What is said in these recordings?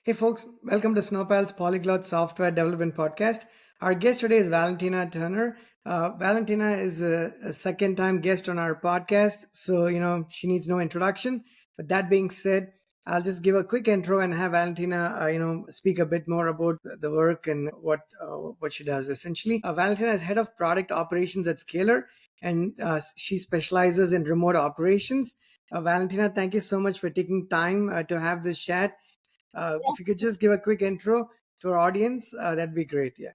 Hey folks, welcome to Snowpal's Polyglot Software Development Podcast. Our guest today is Valentina Thörner. Valentina is a second-time guest on our podcast, so she needs no introduction. But that being said, I'll just give a quick intro and have Valentina, speak a bit more about the work and what she does. Essentially, Valentina is head of product operations at Scalar, and she specializes in remote operations. Valentina, thank you so much for taking time to have this chat. If you could just give a quick intro to our audience, that'd be great. Yeah.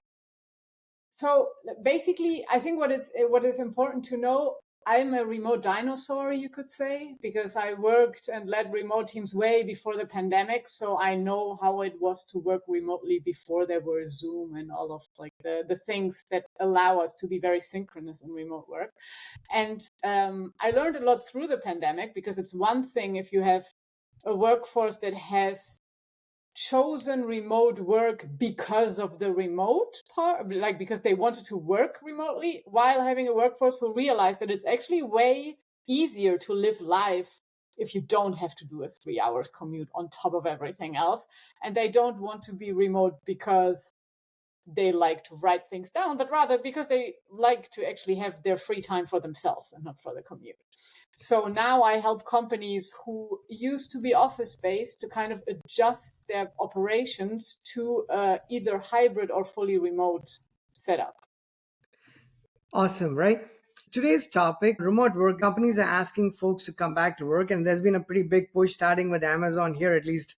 So basically, I think what is important to know, I'm a remote dinosaur, you could say, because I worked and led remote teams way before the pandemic. So I know how it was to work remotely before there were Zoom and all of the things that allow us to be very synchronous in remote work. And I learned a lot through the pandemic, because it's one thing if you have a workforce that has chosen remote work because of the remote part, like because they wanted to work remotely, while having a workforce who realized that it's actually way easier to live life if you don't have to do a 3 hours commute on top of everything else. And they don't want to be remote because they like to write things down, but rather because they like to actually have their free time for themselves and not for the commute. So now I help companies who used to be office-based to kind of adjust their operations to either hybrid or fully remote setup. Awesome, right? Today's topic, remote work. Companies are asking folks to come back to work, and there's been a pretty big push starting with Amazon here, at least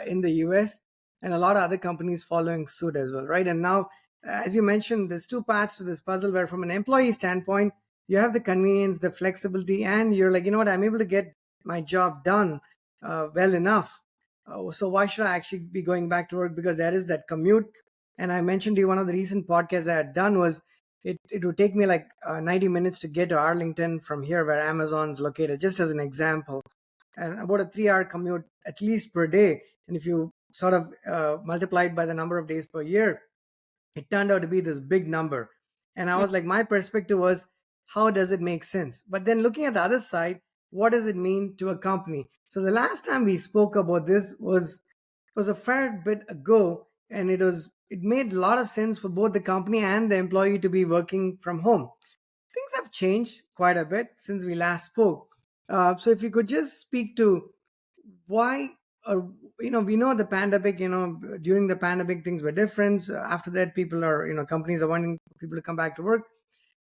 in the US, and a lot of other companies following suit as well, right? And now, as you mentioned, there's two parts to this puzzle where from an employee standpoint, you have the convenience, the flexibility, and you're like, you know what, I'm able to get my job done well enough. So why should I actually be going back to work? Because there is that commute. And I mentioned to you, one of the recent podcasts I had done was it would take me like 90 minutes to get to Arlington from here where Amazon's located, just as an example, and about a 3 hour commute at least per day. And if you sort of multiply it by the number of days per year, it turned out to be this big number. And I was like, my perspective was, how does it make sense? But then looking at the other side, what does it mean to a company? So the last time we spoke about this was a fair bit ago, and it made a lot of sense for both the company and the employee to be working from home. Things have changed quite a bit since we last spoke. So if you could just speak to why, we know the pandemic, during the pandemic, things were different. After that, companies are wanting people to come back to work.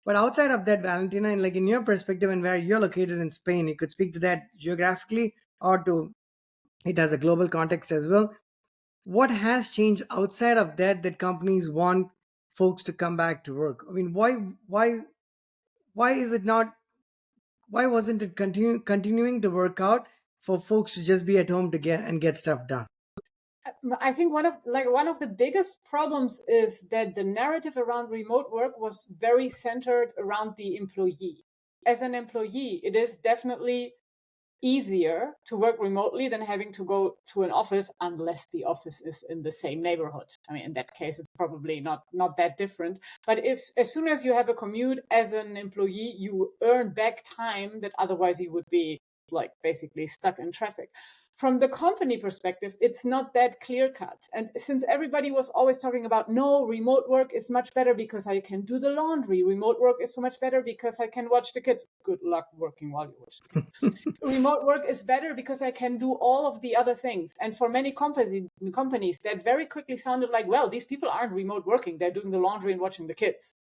But outside of that, Valentina, and like in your perspective and where you're located in Spain, you could speak to that geographically or to it has a global context as well. What has changed outside of that companies want folks to come back to work? I mean, why is it not, why wasn't it continuing to work out for folks to just be at home to get stuff done? I think one of the biggest problems is that the narrative around remote work was very centered around the employee. As an employee, it is definitely easier to work remotely than having to go to an office, unless the office is in the same neighborhood. I mean, in that case, it's probably not that different. But if as soon as you have a commute as an employee, you earn back time that otherwise you would be like basically stuck in traffic. From the company perspective, it's not that clear cut. And since everybody was always talking about, no, remote work is much better because I can do the laundry. Remote work is so much better because I can watch the kids. Good luck working while you watch the kids. Remote work is better because I can do all of the other things. And for many companies, that very quickly sounded like, well, these people aren't remote working. They're doing the laundry and watching the kids.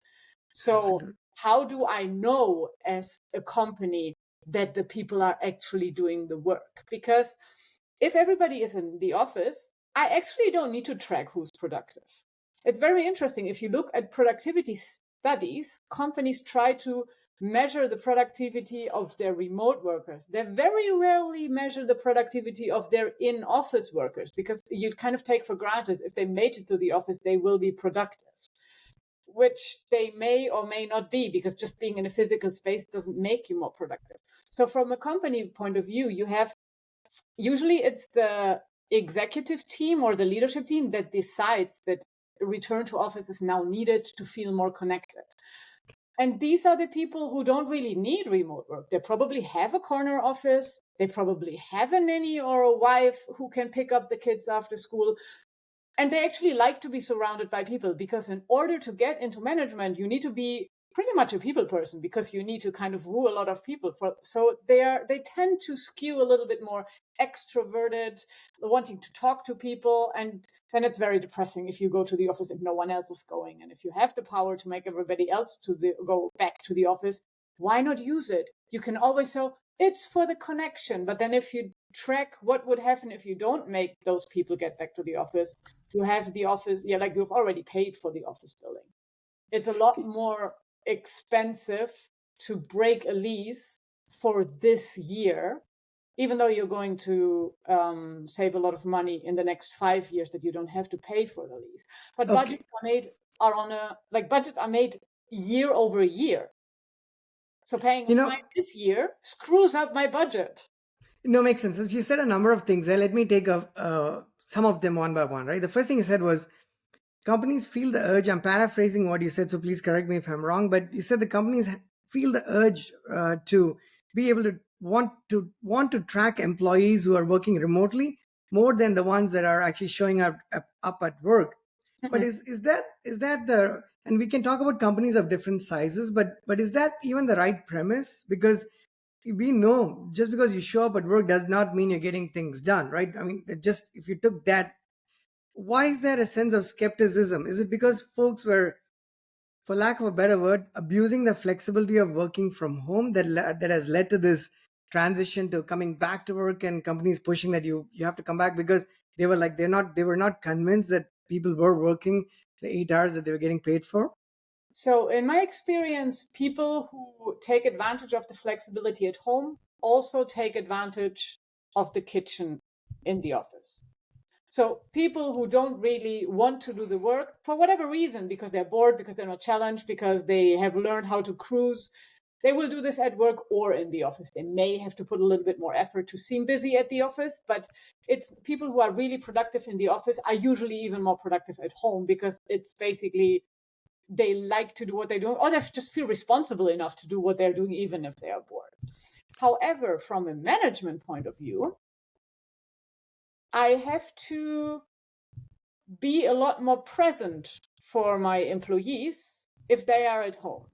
So Absolutely. how do I know as a company that the people are actually doing the work? Because if everybody is in the office, I actually don't need to track who's productive. It's very interesting. If you look at productivity studies, companies try to measure the productivity of their remote workers. They very rarely measure the productivity of their in-office workers, because you kind of take for granted if they made it to the office, they will be productive, which they may or may not be, because just being in a physical space doesn't make you more productive. So from a company point of view, you have, usually it's the executive team or the leadership team that decides that return to office is now needed to feel more connected. And these are the people who don't really need remote work. They probably have a corner office. They probably have a nanny or a wife who can pick up the kids after school. And they actually like to be surrounded by people, because in order to get into management, you need to be pretty much a people person, because you need to kind of woo a lot of people. So they tend to skew a little bit more extroverted, wanting to talk to people. And then it's very depressing if you go to the office and no one else is going. And if you have the power to make everybody else go back to the office, why not use it? You can always say it's for the connection. But then if you track what would happen if you don't make those people get back to the office, you have the office, like you've already paid for the office building. It's a lot more expensive to break a lease for this year, even though you're going to save a lot of money in the next 5 years that you don't have to pay for the lease. But budgets are made year over year. So paying fine this year screws up my budget. No, makes sense. So you said a number of things there. Let me take some of them one by one, right? The first thing you said was companies feel the urge. I'm paraphrasing what you said, so please correct me if I'm wrong. But you said the companies feel the urge to be able to want to track employees who are working remotely more than the ones that are actually showing up at work. But is that the, and we can talk about companies of different sizes, but is that even the right premise? Because we know just because you show up at work does not mean you're getting things done, right? I mean, just if you took that, why is there a sense of skepticism? Is it because folks were, for lack of a better word, abusing the flexibility of working from home that has led to this transition to coming back to work, and companies pushing that you have to come back because they were not convinced that people were working the 8 hours that they were getting paid for? So in my experience, people who take advantage of the flexibility at home also take advantage of the kitchen in the office. So people who don't really want to do the work for whatever reason, because they're bored, because they're not challenged, because they have learned how to cruise, they will do this at work or in the office. They may have to put a little bit more effort to seem busy at the office, but it's people who are really productive in the office are usually even more productive at home, because it's basically they like to do what they're doing, or they just feel responsible enough to do what they're doing, even if they are bored. However, from a management point of view, I have to be a lot more present for my employees if they are at home.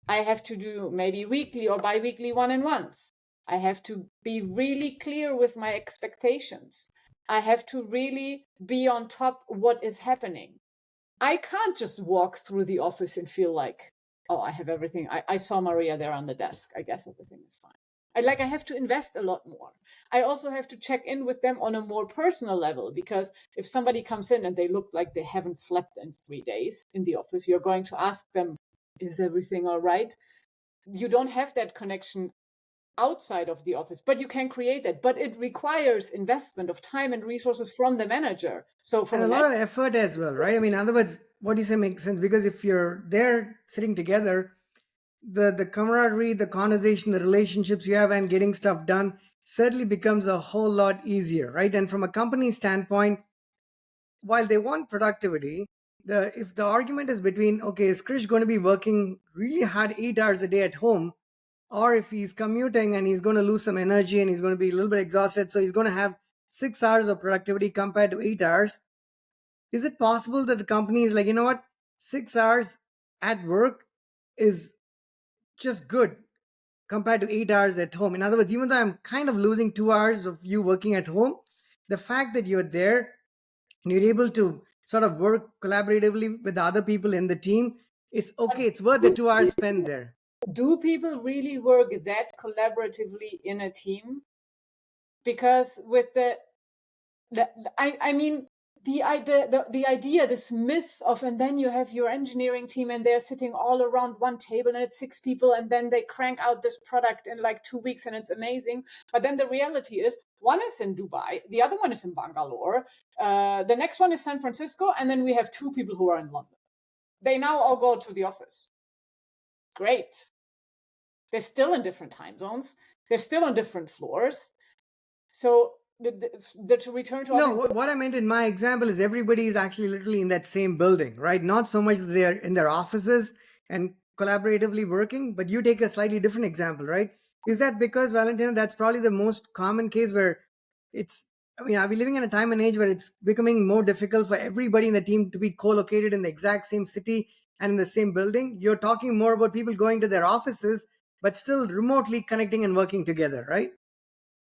I have to do maybe weekly or bi-weekly one-on-ones. I have to be really clear with my expectations. I have to really be on top of what is happening. I can't just walk through the office and feel like, oh, I have everything. I saw Maria there on the desk. I guess everything is fine. I have to invest a lot more. I also have to check in with them on a more personal level, because if somebody comes in and they look like they haven't slept in 3 days in the office, you're going to ask them, is everything all right? You don't have that connection outside of the office, but you can create that. But it requires investment of time and resources from the manager. So from And a lot of effort as well, right? I mean, in other words, what you say makes sense, because if you're there sitting together, the camaraderie, the conversation, the relationships you have, and getting stuff done certainly becomes a whole lot easier, right? And from a company standpoint, while they want productivity, if the argument is between, okay, is Krish going to be working really hard 8 hours a day at home, or if he's commuting and he's going to lose some energy and he's going to be a little bit exhausted, so he's going to have 6 hours of productivity compared to 8 hours, is it possible that the company is like, you know what, 6 hours at work is just good compared to 8 hours at home? In other words, even though I'm kind of losing 2 hours of you working at home, the fact that you're there and you're able to sort of work collaboratively with the other people in the team, it's okay, it's worth the 2 hours spent there. Do people really work that collaboratively in a team? Because with I mean, the idea, this myth of, and then you have your engineering team and they're sitting all around one table and it's 6 people and then they crank out this product in like 2 weeks and it's amazing. But then the reality is one is in Dubai, the other one is in Bangalore, the next one is San Francisco, and then we have 2 people who are in London. They now all go to the office. Great. They're still in different time zones. They're still on different floors. So to return to no, what I meant in my example is everybody is actually literally in that same building, right? Not so much that they're in their offices and collaboratively working, but you take a slightly different example, right? Is that because, Valentina, that's probably the most common case where it's, I mean, are we living in a time and age where it's becoming more difficult for everybody in the team to be co-located in the exact same city and in the same building? You're talking more about people going to their offices, but still remotely connecting and working together, right?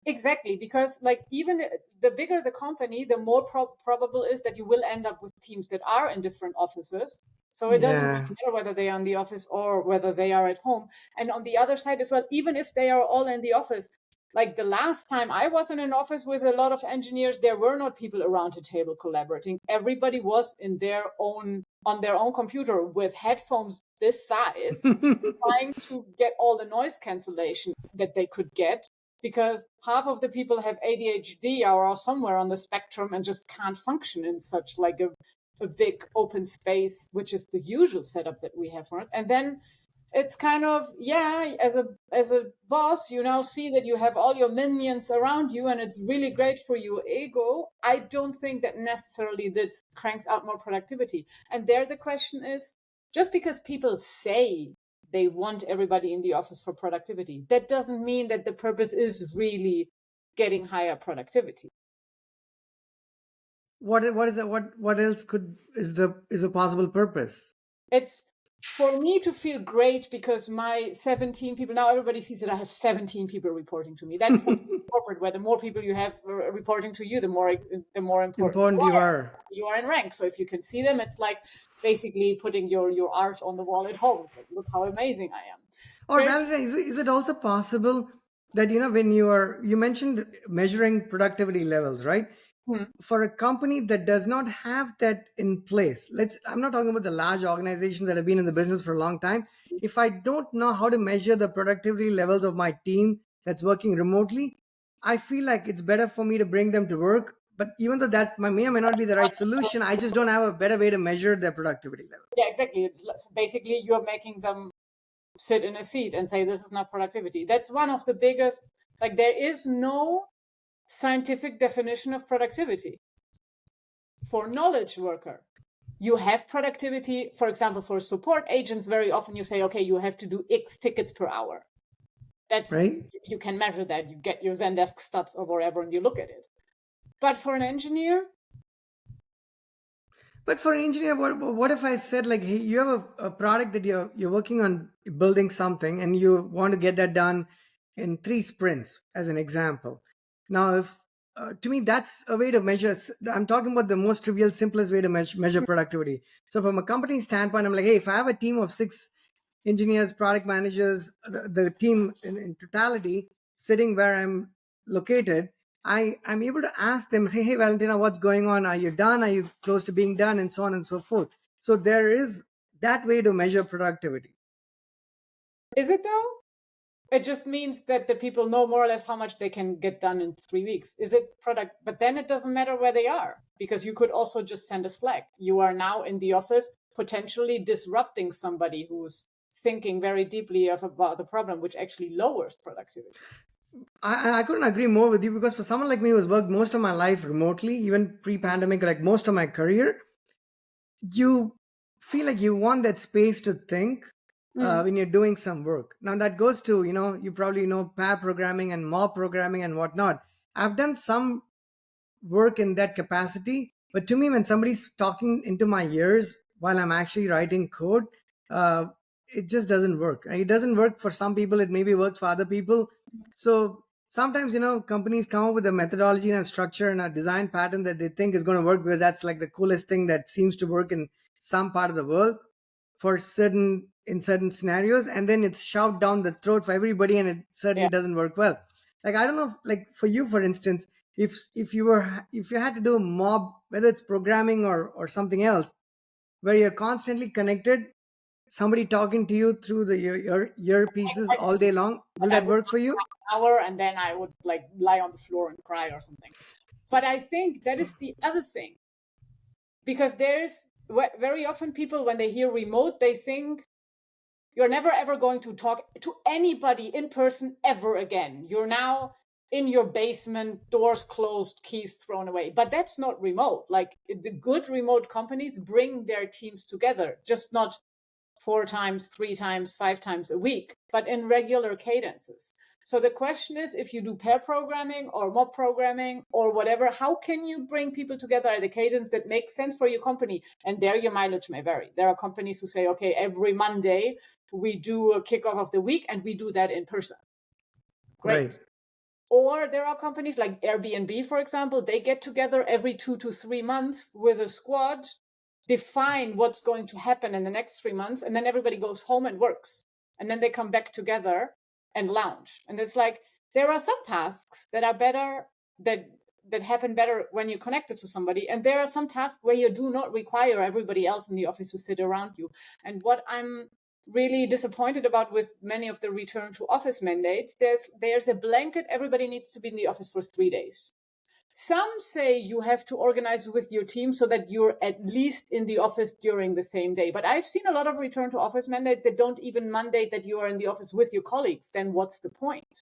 Exactly, because like even the bigger the company, the more probable is that you will end up with teams that are in different offices. So it doesn't Yeah. really matter whether they are in the office or whether they are at home. And on the other side as well, even if they are all in the office, like the last time I was in an office with a lot of engineers, there were not people around a table collaborating. Everybody was in their own on their own computer with headphones this size, trying to get all the noise cancellation that they could get, because half of the people have ADHD or are somewhere on the spectrum and just can't function in such like a big open space, which is the usual setup that we have for it. And then it's kind of, yeah, as a boss, you now see that you have all your minions around you and it's really great for your ego. I don't think that necessarily this cranks out more productivity. And there the question is, just because people say they want everybody in the office for productivity, that doesn't mean that the purpose is really getting higher productivity. What is that? What else could is a possible purpose? It's for me to feel great because my 17 people, now everybody sees that I have 17 people reporting to me. That's like corporate, where the more people you have reporting to you, the more important Important you are. you are in rank. So if you can see them, it's like basically putting your art on the wall at home. It's like, look how amazing I am. Or There's Valentina, is it also possible that when you mentioned measuring productivity levels, right? hmm, For a company that does not have that in place, I'm not talking about the large organizations that have been in the business for a long time. If I don't know how to measure the productivity levels of my team that's working remotely, I feel like it's better for me to bring them to work. But even though that may or may not be the right solution, I just don't have a better way to measure their productivity yeah, levels. exactly. So basically, you're making them sit in a seat and say this is not productivity. That's one of the biggest. Like there is no scientific definition of productivity for knowledge worker. You have productivity, for example, for support agents. Very often you say, okay, you have to do X tickets per hour. That's, Right. you can measure that. You get your Zendesk stats or whatever and you look at it. But for an engineer, But for an engineer, what if I said, like, hey, you have a product that you're working on building something, and you want to get that done in 3 sprints, as an example. Now, if to me that's a way to measure. I'm talking about the most trivial, simplest way to measure productivity. So from a company standpoint, I'm like, hey, if I have a team of 6 engineers, product managers, the team in totality sitting where I'm located, I'm able to ask them, say, hey, Valentina, what's going on? Are you done? Are you close to being done? And so on and so forth. So there is that way to measure productivity. is it though? It just means that the people know more or less how much they can get done in 3 weeks. Is it product? But then it doesn't matter where they are, because you could also just send a Slack. You are now in the office, potentially disrupting somebody who's thinking very deeply about the problem, which actually lowers productivity. I couldn't agree more with you, because for someone like me who's worked most of my life remotely, even pre-pandemic, like most of my career, you feel like you want that space to think Mm. when you're doing some work. Now that goes to, you probably know pair programming and mob programming and whatnot. I've done some work in that capacity, but to me, when somebody's talking into my ears while I'm actually writing code, uh, it just doesn't work. It doesn't work for some people. It maybe works for other people. So sometimes, companies come up with a methodology and a structure and a design pattern that they think is going to work, because that's like the coolest thing that seems to work in some part of the world for certain scenarios, and then it's shoved down the throat for everybody, and it Yeah. certainly doesn't work well. Like, I don't know, like for you, for instance, if you had to do a mob, whether it's programming or something else, where you're constantly connected, somebody talking to you through the earpieces all day long, will I that would work for you? hour and then I would like lie on the floor and cry or something. But I think that is the other thing, because there's very often people, when they hear remote, they think you're never ever going to talk to anybody in person ever again. You're now in your basement, doors closed, keys thrown away. But that's not remote. Like the good remote companies bring their teams together, just not 4 times, 3 times, 5 times a week, but in regular cadences. So the question is, if you do pair programming or mob programming or whatever, how can you bring people together at a cadence that makes sense for your company? And there your mileage may vary. There are companies who say, okay, every Monday we do a kickoff of the week and we do that in person. Great. Right. Or there are companies like Airbnb, for example, they get together every 2 to 3 months with a squad, define what's going to happen in the next 3 months, and then everybody goes home and works. And then they come back together and lounge. And it's like, there are some tasks that are better, that happen better when you're connected to somebody. And there are some tasks where you do not require everybody else in the office to sit around you. And what I'm really disappointed about with many of the return to office mandates, there's a blanket, everybody needs to be in the office for 3 days. Some say you have to organize with your team so that you're at least in the office during the same day. But I've seen a lot of return to office mandates that don't even mandate that you are in the office with your colleagues. Then what's the point?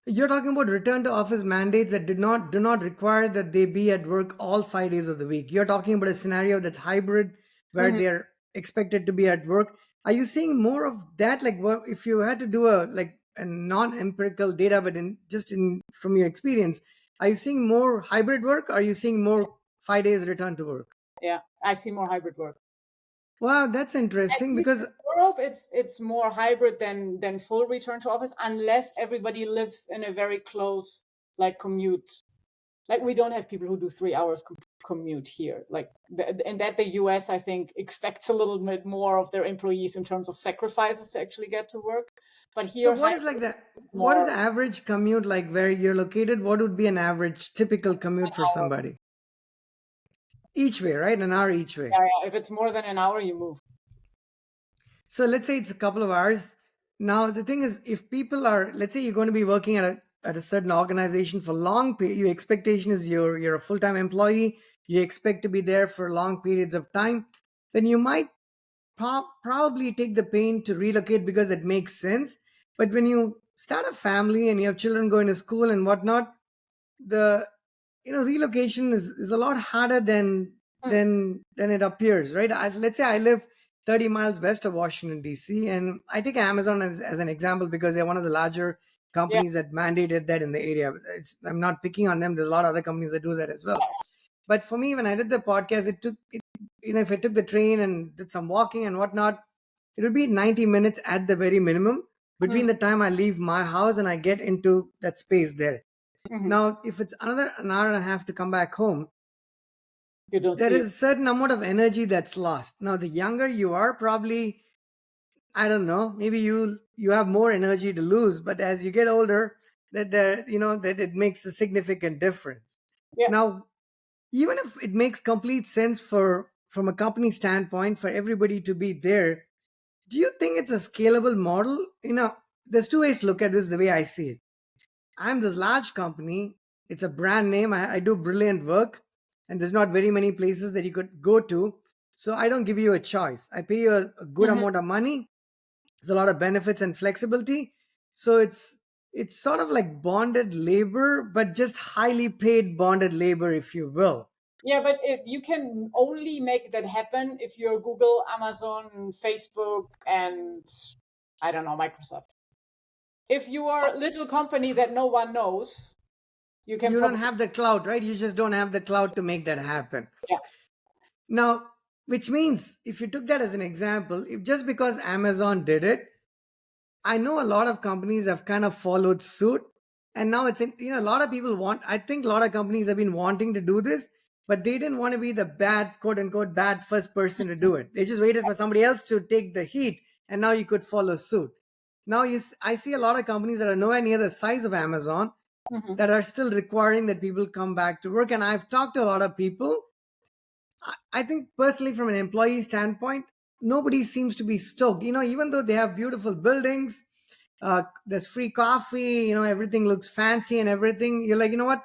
You're talking about return to office mandates that do not require that they be at work all 5 days of the week. You're talking about a scenario that's hybrid where Mhm. they're expected to be at work. Are you seeing more of that? Like, what if you had to do a non-empirical data, but in from your experience, are you seeing more hybrid work? Or are you seeing more 5 days return to work? Yeah, I see more hybrid work. Wow, that's At interesting least because in Europe, it's more hybrid than full return to office, unless everybody lives in a very close commute. Like, we don't have people who do 3 hours commute here. And that the US, I think, expects a little bit more of their employees in terms of sacrifices to actually get to work. But so here, what is like hybrid the is what is more the average commute like where you're located? What would be an average typical an commute for hour. somebody? Each way, right? An hour each way. Yeah, yeah. If it's more than an hour, you move. So let's say it's a couple of hours. Now the thing is, if people are, let's say you're going to be working at a certain organization for long period, your expectation is you're a full time employee. You expect to be there for long periods of time. Then you might probably take the pain to relocate because it makes sense. But when you start a family and you have children going to school and whatnot, the relocation is a lot harder than Hmm. it appears, right? Let's say I live 30 miles west of Washington DC, and I take Amazon as an example because they're one of the larger Yeah. companies that mandated that in the area. I'm not picking on them. There's a lot of other companies that do that as well. But for me, when I did the podcast, if I took the train and did some walking and whatnot, it would be 90 minutes at the very minimum between Hmm. the time I leave my house and I get into that space there. Hmm. Now, if it's another an hour and a half to come back home, You don't there see is it. a certain amount of energy that's lost. Now, the younger you are, probably, I don't know, maybe you have more energy to lose, but as you get older, that it makes a significant difference. Yeah. Now, even if it makes complete sense from a company standpoint for everybody to be there, do you think it's a scalable model? There's two ways to look at this the way I see it. I'm this large company. It's a brand name. I do brilliant work, and there's not very many places that you could go to. So I don't give you a choice. I pay you a good Hmm. amount of money. There's a lot of benefits and flexibility. So it's sort of like bonded labor, but just highly paid bonded labor, if you will. Yeah, but you can only make that happen if you're Google, Amazon, Facebook, and I don't know, Microsoft. If you are a little company that no one knows, you can You don't probably, have the clout, right? You just don't have the clout to make that happen. yeah. Now, which means if you took that as an example, if just because Amazon did it, I know a lot of companies have kind of followed suit. And now a lot of people I think a lot of companies have been wanting to do this, but they didn't want to be the bad, quote unquote, bad first person to do it. They just waited for somebody else to take the heat, and now you could follow suit. Now I see a lot of companies that are nowhere near the size of Amazon Hmm. that are still requiring that people come back to work. And I've talked to a lot of people. I think personally, from an employee standpoint, nobody seems to be stoked. Even though they have beautiful buildings, there's free coffee, everything looks fancy and everything. You're like, you know what?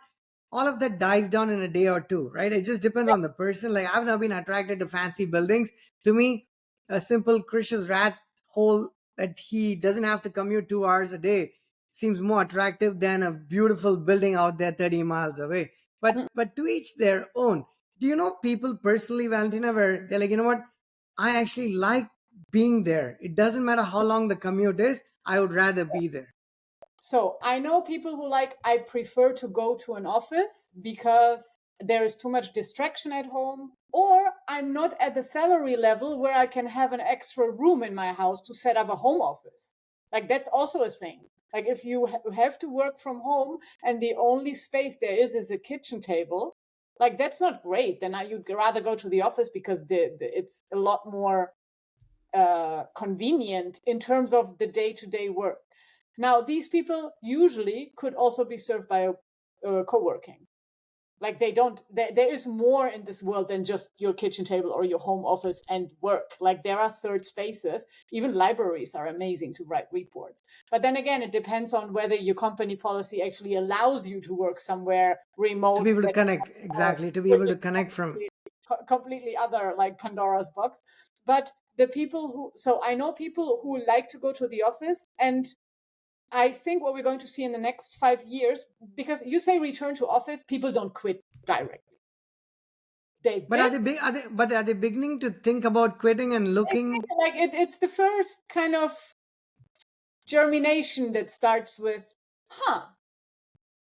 All of that dies down in a day or two, right? It just depends on the person. Like, I've never been attracted to fancy buildings. To me, a simple Krish's rat hole that he doesn't have to commute 2 hours a day seems more attractive than a beautiful building out there 30 miles away. But to each their own. Do you know people personally, Valentina, where they're like, you know what? I actually like being there. It doesn't matter how long the commute is, I would rather be there. So I know people who I prefer to go to an office because there is too much distraction at home, or I'm not at the salary level where I can have an extra room in my house to set up a home office. Like that's also a thing. Like if you have to work from home and the only space there is a kitchen table, like that's not great. Then you'd rather go to the office because it's a lot more convenient in terms of the day-to-day work. Now, these people usually could also be served by co-working. Like there is more in this world than just your kitchen table or your home office and work. Like there are third spaces. Even libraries are amazing to write reports. But then again, it depends on whether your company policy actually allows you to work somewhere To be remote. able to That connect, exactly, to be which able to is connect from. completely other, like Pandora's box. But the people so I know people who like to go to the office, and I think what we're going to see in the next 5 years, because you say return to office, people don't quit directly. They But did. are they beginning to think about quitting and looking? Like it's the first kind of germination that starts with, huh,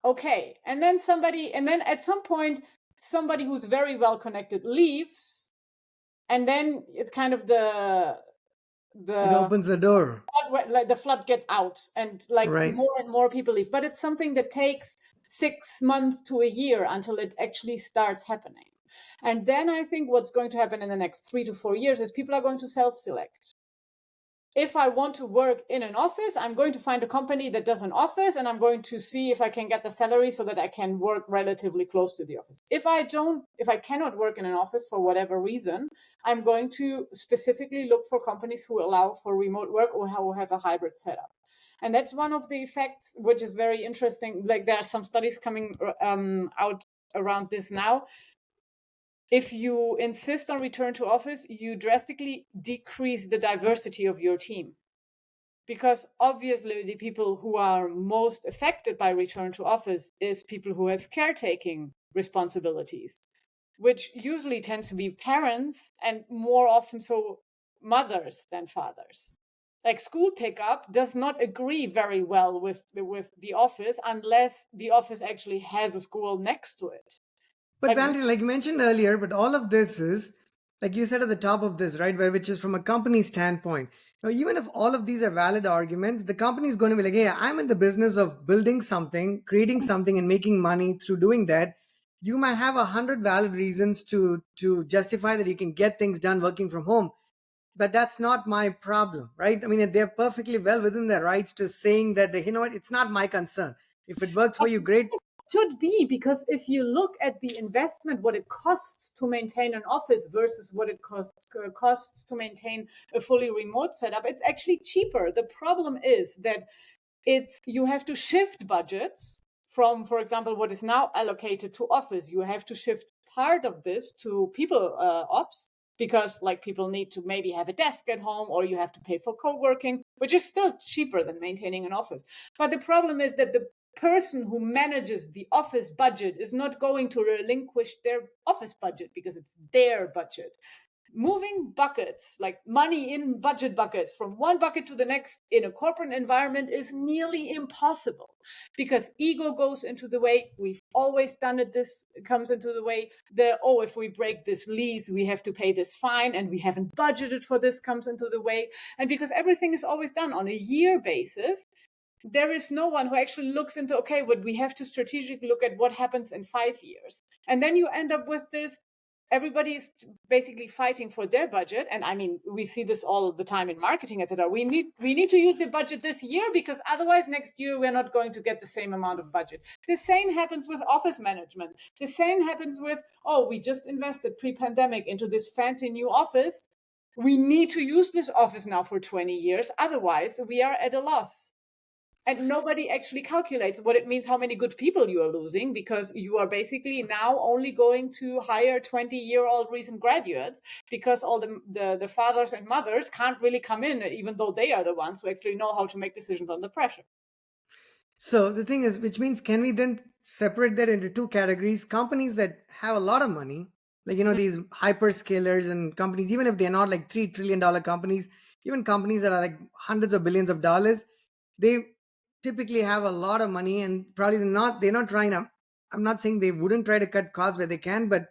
okay. And then at some point, somebody who's very well connected leaves. And then it kind of It the opens the door, like the flood gets out, and like right? more and more people leave. But it's something that takes 6 months to a year until it actually starts happening. And then I think what's going to happen in the next 3 to 4 years is people are going to self-select. If I want to work in an office, I'm going to find a company that does an office, and I'm going to see if I can get the salary so that I can work relatively close to the office. If I cannot work in an office for whatever reason, I'm going to specifically look for companies who allow for remote work or who have a hybrid setup. And that's one of the effects, which is very interesting. Like there are some studies coming out around this now. If you insist on return to office, you drastically decrease the diversity of your team. Because obviously the people who are most affected by return to office is people who have caretaking responsibilities, which usually tend to be parents, and more often so mothers than fathers. Like school pickup does not agree very well with the office unless the office actually has a school next to it. But Like Valentina, like you mentioned earlier, but all of this is, like you said at the top of this, right, where which is from a company standpoint. Now, even if all of these are valid arguments, the company is going to be like, "Hey, I'm in the business of building something, creating something, and making money through doing that." You might have 100 valid reasons to justify that you can get things done working from home, but that's not my problem, right? I mean, they're perfectly well within their rights to saying that you know what, it's not my concern. If it works for you, great. should be, because if you look at the investment, what it costs to maintain an office versus what it costs to maintain a fully remote setup, it's actually cheaper. The problem is that you have to shift budgets from, for example, what is now allocated to office. You have to shift part of this to people ops, because like people need to maybe have a desk at home, or you have to pay for co-working, which is still cheaper than maintaining an office. But the problem is that the person who manages the office budget is not going to relinquish their office budget because it's their budget. Moving buckets, like money in budget buckets, from one bucket to the next in a corporate environment is nearly impossible, because ego goes into the way. We've always done it. This comes into the way. If we break this lease, we have to pay this fine, and we haven't budgeted for this, comes into the way. And because everything is always done on a year basis, there is no one who actually looks into, okay, but we have to strategically look at what happens in 5 years. And then you end up with this, everybody is basically fighting for their budget. And I mean, we see this all the time in marketing, etc. We need to use the budget this year, because otherwise next year we're not going to get the same amount of budget. The same happens with office management. The same happens with, we just invested pre-pandemic into this fancy new office. We need to use this office now for 20 years. Otherwise we are at a loss. And nobody actually calculates what it means, how many good people you are losing, because you are basically now only going to hire 20-year-old recent graduates, because all the fathers and mothers can't really come in, even though they are the ones who actually know how to make decisions under pressure. So the thing is, which means, can we then separate that into two categories? Companies that have a lot of money, like, you know, these hyperscalers and companies, even if they're not like $3 trillion companies, even companies that are like hundreds of billions of dollars, they typically have a lot of money, and probably they're not trying to, I'm not saying they wouldn't try to cut costs where they can, but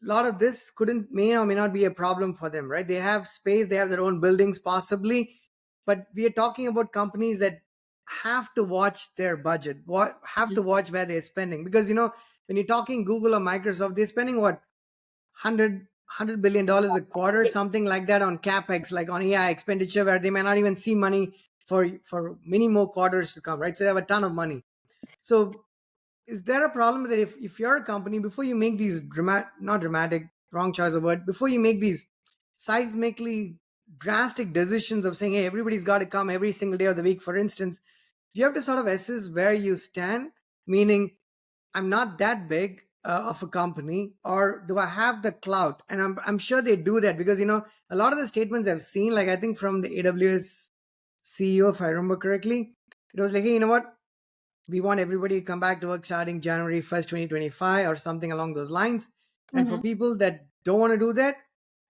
a lot of this may or may not be a problem for them, right? They have space, they have their own buildings possibly, but we are talking about companies that have to watch their budget, have to watch where they're spending, because when you're talking Google or Microsoft, they're spending what, 100 billion dollars a quarter, something like that, on capex, like on AI expenditure, where they may not even see money for many more quarters to come, right? So they have a ton of money. So is there a problem that if you're a company, before you make these not dramatic, wrong choice of word, before you make these seismically drastic decisions of saying, hey, everybody's got to come every single day of the week, for instance, do you have to sort of assess where you stand? Meaning, I'm not that big of a company, or do I have the clout? And I'm sure they do that, because a lot of the statements I've seen, like I think from the AWS CEO, if I remember correctly, it was like, hey, you know what? We want everybody to come back to work starting January 1st, 2025, or something along those lines. And for Mhm. people that don't want to do that,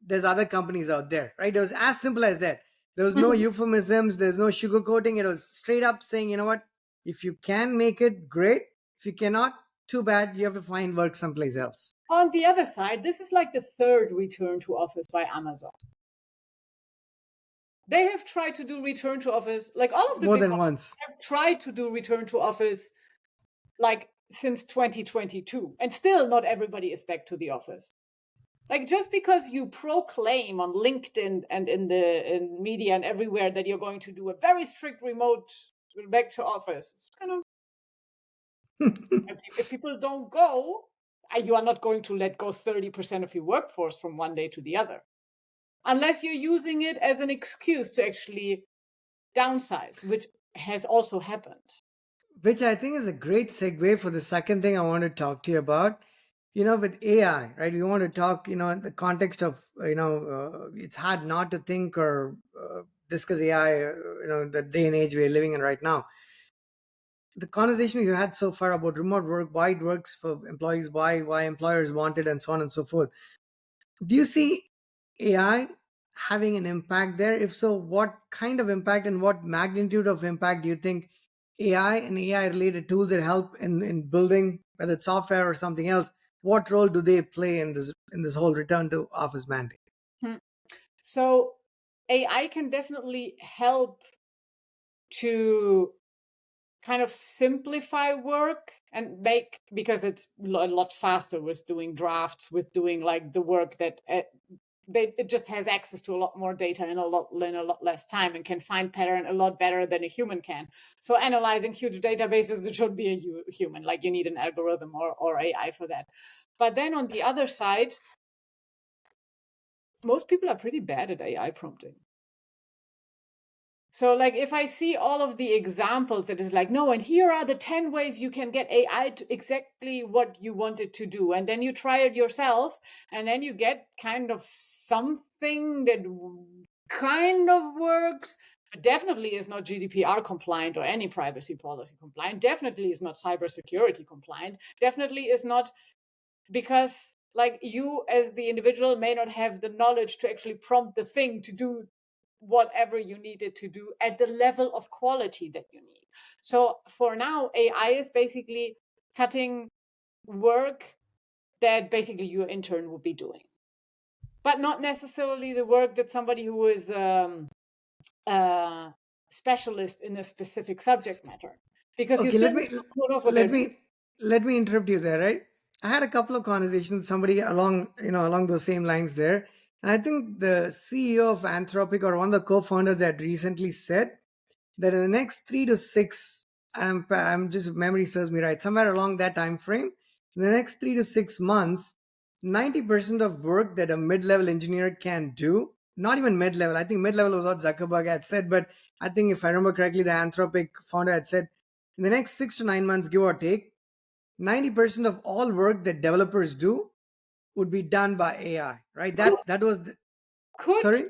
there's other companies out there, right? It was as simple as that. There was no euphemisms, there's no sugarcoating. It was straight up saying, you know what? If you can make it, great. If you cannot, too bad. You have to find work someplace else. On the other side, this is like the third return to office by Amazon. They have tried to do return to office, like all of the More big than companies once. have tried to do return to office like since 2022, and still not everybody is back to the office. Like, just because you proclaim on LinkedIn and in media and everywhere that you're going to do a very strict remote back to office, it's kind of, if people don't go, you are not going to let go 30% of your workforce from one day to the other, unless you're using it as an excuse to actually downsize, which has also happened. Which I think is a great segue for the second thing I want to talk to you about. With AI, right? We want to talk, in the context of, it's hard not to think or discuss AI, the day and age we're living in right now. The conversation we've had so far about remote work, why it works for employees, why employers want it, and so on and so forth. Do you see AI having an impact there? If so, what kind of impact and what magnitude of impact do you think AI and AI related tools that help in building, whether it's software or something else, what role do they play in this whole return to office mandate? Hmm. So AI can definitely help to kind of simplify work and make, because it's a lot faster with doing drafts, with doing like the work that it just has access to a lot more data in a lot less time, and can find pattern a lot better than a human can. So analyzing huge databases, there should be a human, like you need an algorithm or AI for that. But then on the other side, most people are pretty bad at AI prompting. So, like, if I see all of the examples, it is like, no, and here are the 10 ways you can get AI to exactly what you want it to do. And then you try it yourself, and then you get kind of something that kind of works, but definitely is not GDPR compliant or any privacy policy compliant, definitely is not cybersecurity compliant, definitely is not, because like you as the individual may not have the knowledge to actually prompt the thing to do whatever you need it to do at the level of quality that you need. So for now, AI is basically cutting work that basically your intern would be doing, but not necessarily the work that somebody who is a specialist in a specific subject matter, because you Okay, still who knows what they're let doing. me let me interrupt you there, right? I had a couple of conversations with somebody along those same lines there. And I think the CEO of Anthropic, or one of the co-founders, that recently said that in the next 3 to 6, I'm just, memory serves me right, somewhere along that time frame, in the next 3 to 6 months, 90% of work that a mid-level engineer can do, not even mid-level, I think mid-level was what Zuckerberg had said, but I think if I remember correctly, the Anthropic founder had said, in the next 6 to 9 months, give or take, 90% of all work that developers do would be done by AI, right? Could That was could sorry,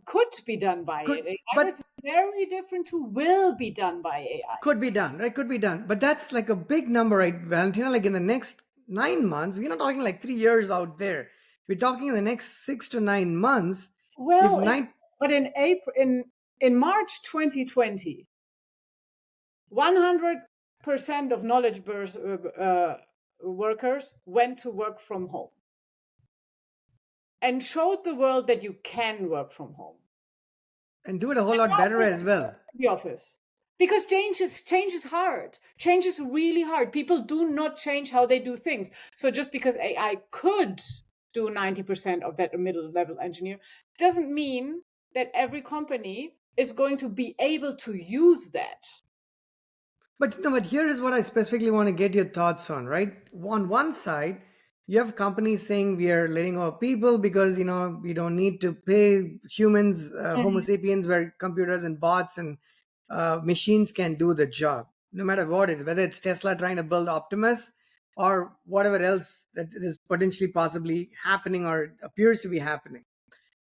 could be done by could it. AI but is very different to will be done by AI. could be done, right? Could be done. But that's like a big number, right, Valentina? Like in the next 9 months, we're not talking like 3 years out there. We're talking in the next 6 to 9 months. If Well, nine, But in March 2020, 100% of knowledge workers went to work from home and showed the world that you can work from home. And do it a whole lot better as well. The office. Because change is hard. Change is really hard. People do not change how they do things. So just because AI could do 90% of that middle level engineer doesn't mean that every company is going to be able to use that. But no, but here is what I specifically want to get your thoughts on, right? On one side, you have companies saying we are letting go of people because we don't need to pay humans, Homo sapiens, where computers and bots and machines can do the job, no matter what it is, whether it's Tesla trying to build Optimus or whatever else that is potentially possibly happening or appears to be happening.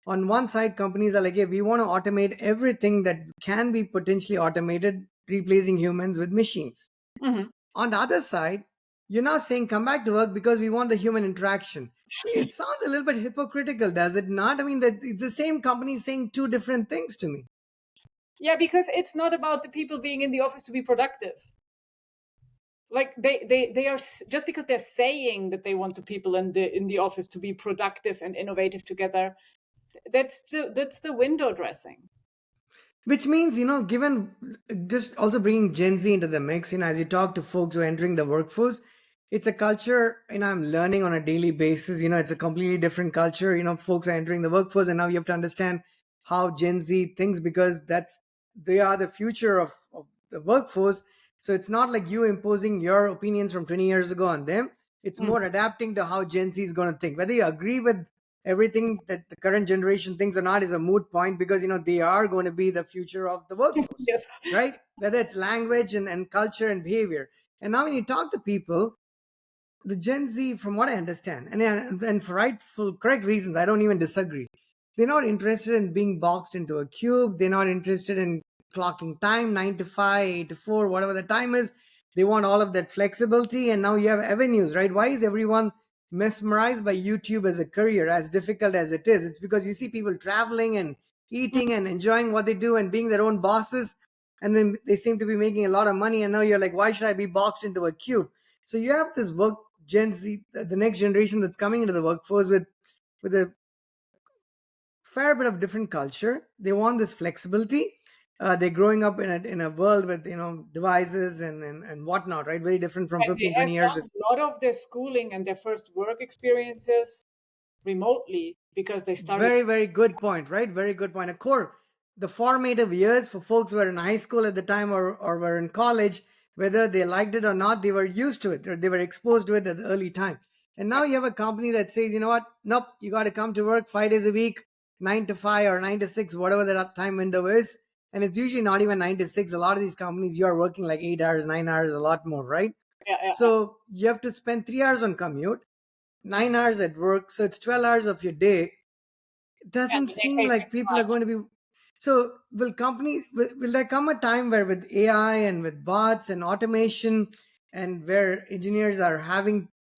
On one side, companies are like, hey, we want to automate everything that can be potentially automated, replacing humans with machines. Mm-hmm. On the other side, you're now saying come back to work because we want the human interaction. It sounds a little bit hypocritical, does it not? I mean, that it's the same company saying two different things to me. Yeah, because it's not about the people being in the office to be productive. Like they are, just because they're saying that they want the people in the office to be productive and innovative together, that's the window dressing. Which means, given just also bringing Gen Z into the mix, as you talk to folks who are entering the workforce, it's a culture, I'm learning on a daily basis. It's a completely different culture. Folks are entering the workforce, and now you have to understand how Gen Z thinks because they are the future of the workforce. So it's not like you imposing your opinions from 20 years ago on them. It's more adapting to how Gen Z is going to think. Whether you agree with everything that the current generation thinks or not is a moot point because they are going to be the future of the workforce, Yes. right? Whether it's language and culture and behavior. And now when you talk to people, the Gen Z, from what I understand, and for correct reasons, I don't even disagree. They're not interested in being boxed into a cube. They're not interested in clocking time, 9 to 5, 8 to 4, whatever the time is. They want all of that flexibility. And now you have avenues, right? Why is everyone mesmerized by YouTube as a career, as difficult as it is? It's because you see people traveling and eating and enjoying what they do and being their own bosses. And then they seem to be making a lot of money. And now you're like, why should I be boxed into a cube? So you have this Gen Z, the next generation that's coming into the workforce with a fair bit of different culture. They want this flexibility. They're growing up in a world with devices and whatnot, right? Very different from And they 15, have 20 years done ago. a lot of their schooling and their first work experiences remotely because they started. Very, very good point, right? Very good point. A core, the formative years for folks who were in high school at the time or were in college, whether they liked it or not, they were used to it or they were exposed to it at the early time. And now you have a company that says, you know what? Nope, you got to come to work 5 days a week, 9 to 5 or 9 to 6, whatever that time window is. And it's usually not even 9 to 6. A lot of these companies, you are working like 8 hours, 9 hours, a lot more, right? Yeah. So you have to spend 3 hours on commute, 9 hours at work. So it's 12 hours of your day. It And doesn't they seem pay like people are 55. going to be. So will there come a time where with AI and with bots and automation and where engineers are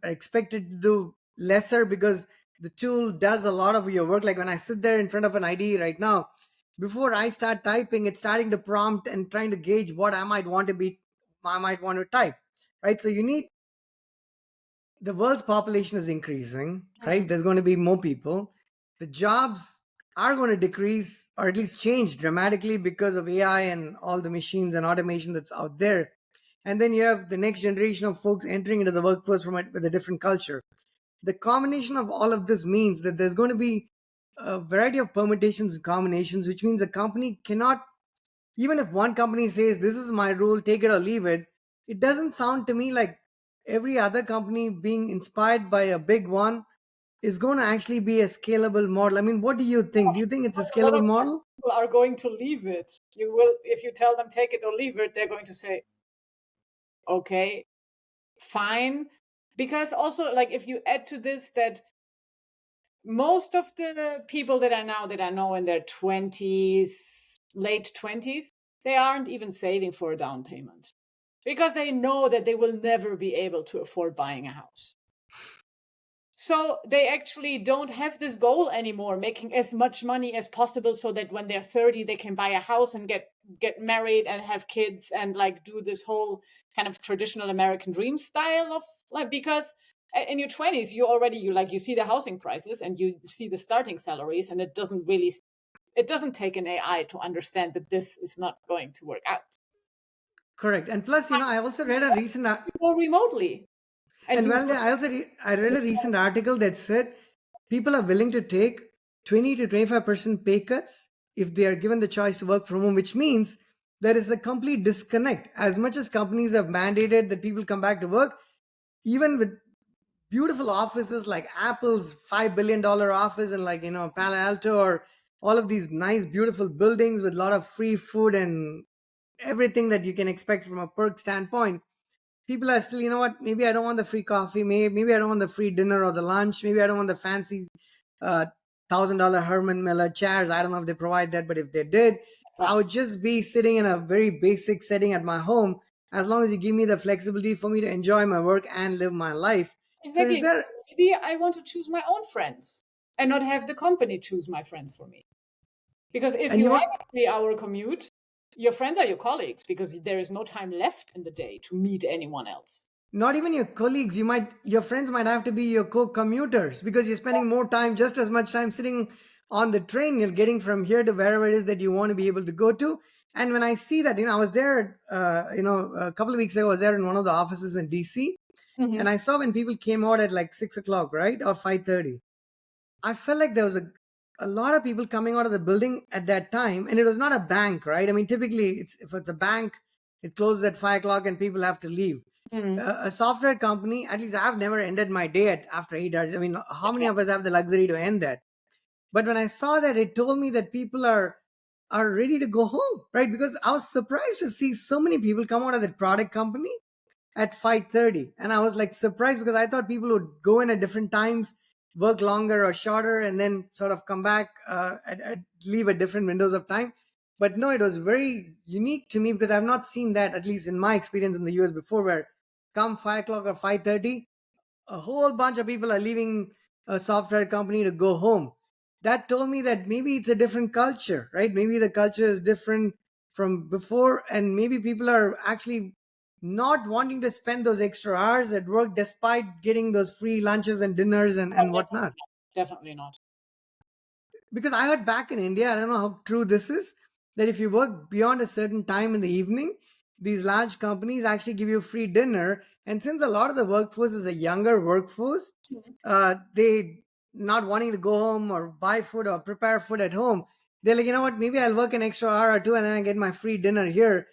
expected to do lesser because the tool does a lot of your work? Like when I sit there in front of an IDE right now, before I start typing, it's starting to prompt and trying to gauge what I might want to type, right? So you need, the world's population is increasing, right? There's going to be more people. The jobs are going to decrease or at least change dramatically because of AI and all the machines and automation that's out there. And then you have the next generation of folks entering into the workforce with a different culture. The combination of all of this means that there's going to be a variety of permutations and combinations, which means a company cannot, even if one company says this is my rule, take it or leave it, it doesn't sound to me like every other company being inspired by a big one is going to actually be a scalable model. I mean, what do you think? Do you think it's a A lot scalable of model? people are going to leave it. You will, if you tell them take it or leave it, they're going to say, okay, fine. Because also, like, if you add to this that most of the people that I know in their 20s, late 20s, they aren't even saving for a down payment because they know that they will never be able to afford buying a house. So they actually don't have this goal anymore, making as much money as possible so that when they're 30, they can buy a house and get married and have kids and like do this whole kind of traditional American dream style of like, because in your 20s, you see the housing prices and you see the starting salaries, and it doesn't take an AI to understand that this is not going to work out. Correct. And plus, I also read a recent You go remotely and and you well, I read a recent article that said people are willing to take 20 to 25% pay cuts if they are given the choice to work from home, which means there is a complete disconnect. As much as companies have mandated that people come back to work, even with beautiful offices like Apple's $5 billion office in like Palo Alto, or all of these nice beautiful buildings with a lot of free food and everything that you can expect from a perk standpoint, people are still, maybe I don't want the free coffee, maybe I don't want the free dinner or the lunch, maybe I don't want the fancy uh, $1,000 Herman Miller chairs. I don't know if they provide that, but if they did, yeah, I would just be sitting in a very basic setting at my home, as long as you give me the flexibility for me to enjoy my work and live my life. So is exactly. there Maybe I want to choose my own friends and not have the company choose my friends for me. Because if and you you have want a 3 hour commute, your friends are your colleagues because there is no time left in the day to meet anyone else. not even your colleagues, your friends might have to be your co-commuters, because you're spending more time, just as much time sitting on the train. You're getting from here to wherever it is that you want to be able to go to. And when I see that, I was there a couple of weeks ago, I was there in one of the offices in DC, and Mm-hmm. I saw when people came out at like 6 o'clock, right, or 5:30. I felt like there was a lot of people coming out of the building at that time, and it was not a bank, right? I mean, typically, if it's a bank, it closes at 5 o'clock and people have to leave. Mm-hmm. A software company, at least I've never ended my day after 8 hours. I mean, how many of us have the luxury to end that? But when I saw that, it told me that people are ready to go home, right? Because I was surprised to see so many people come out of that product company at 5:30, and I was like surprised, because I thought people would go in at different times, work longer or shorter, and then sort of come back, leave at different windows of time. But no, it was very unique to me, because I've not seen that, at least in my experience in the US before, where come 5 o'clock or 5:30, a whole bunch of people are leaving a software company to go home. That told me that maybe it's a different culture, right? Maybe the culture is different from before, and maybe people are actually not wanting to spend those extra hours at work despite getting those free lunches and dinners and whatnot. Definitely not. Because I heard back in India, I don't know how true this is, that if you work beyond a certain time in the evening, these large companies actually give you free dinner. And since a lot of the workforce is a younger workforce, they not wanting to go home or buy food or prepare food at home, they're like, you know what, maybe I'll work an extra hour or two and then I get my free dinner here.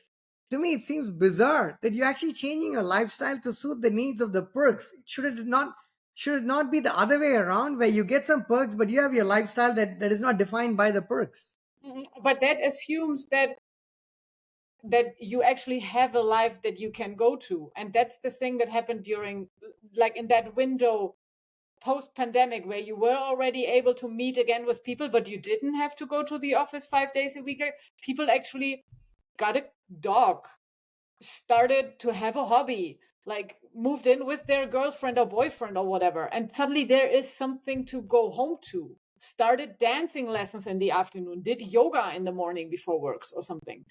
To me, it seems bizarre that you're actually changing your lifestyle to suit the needs of the perks. Should it not be the other way around, where you get some perks but you have your lifestyle that is not defined by the perks? Mhm. But that assumes that you actually have a life that you can go to, and that's the thing that happened during, like, in that window post pandemic where you were already able to meet again with people, but you didn't have to go to the office 5 days a week. People actually got a dog, started to have a hobby, like moved in with their girlfriend or boyfriend or whatever, and suddenly there is something to go home to. Started dancing lessons in the afternoon, did yoga in the morning before works or something.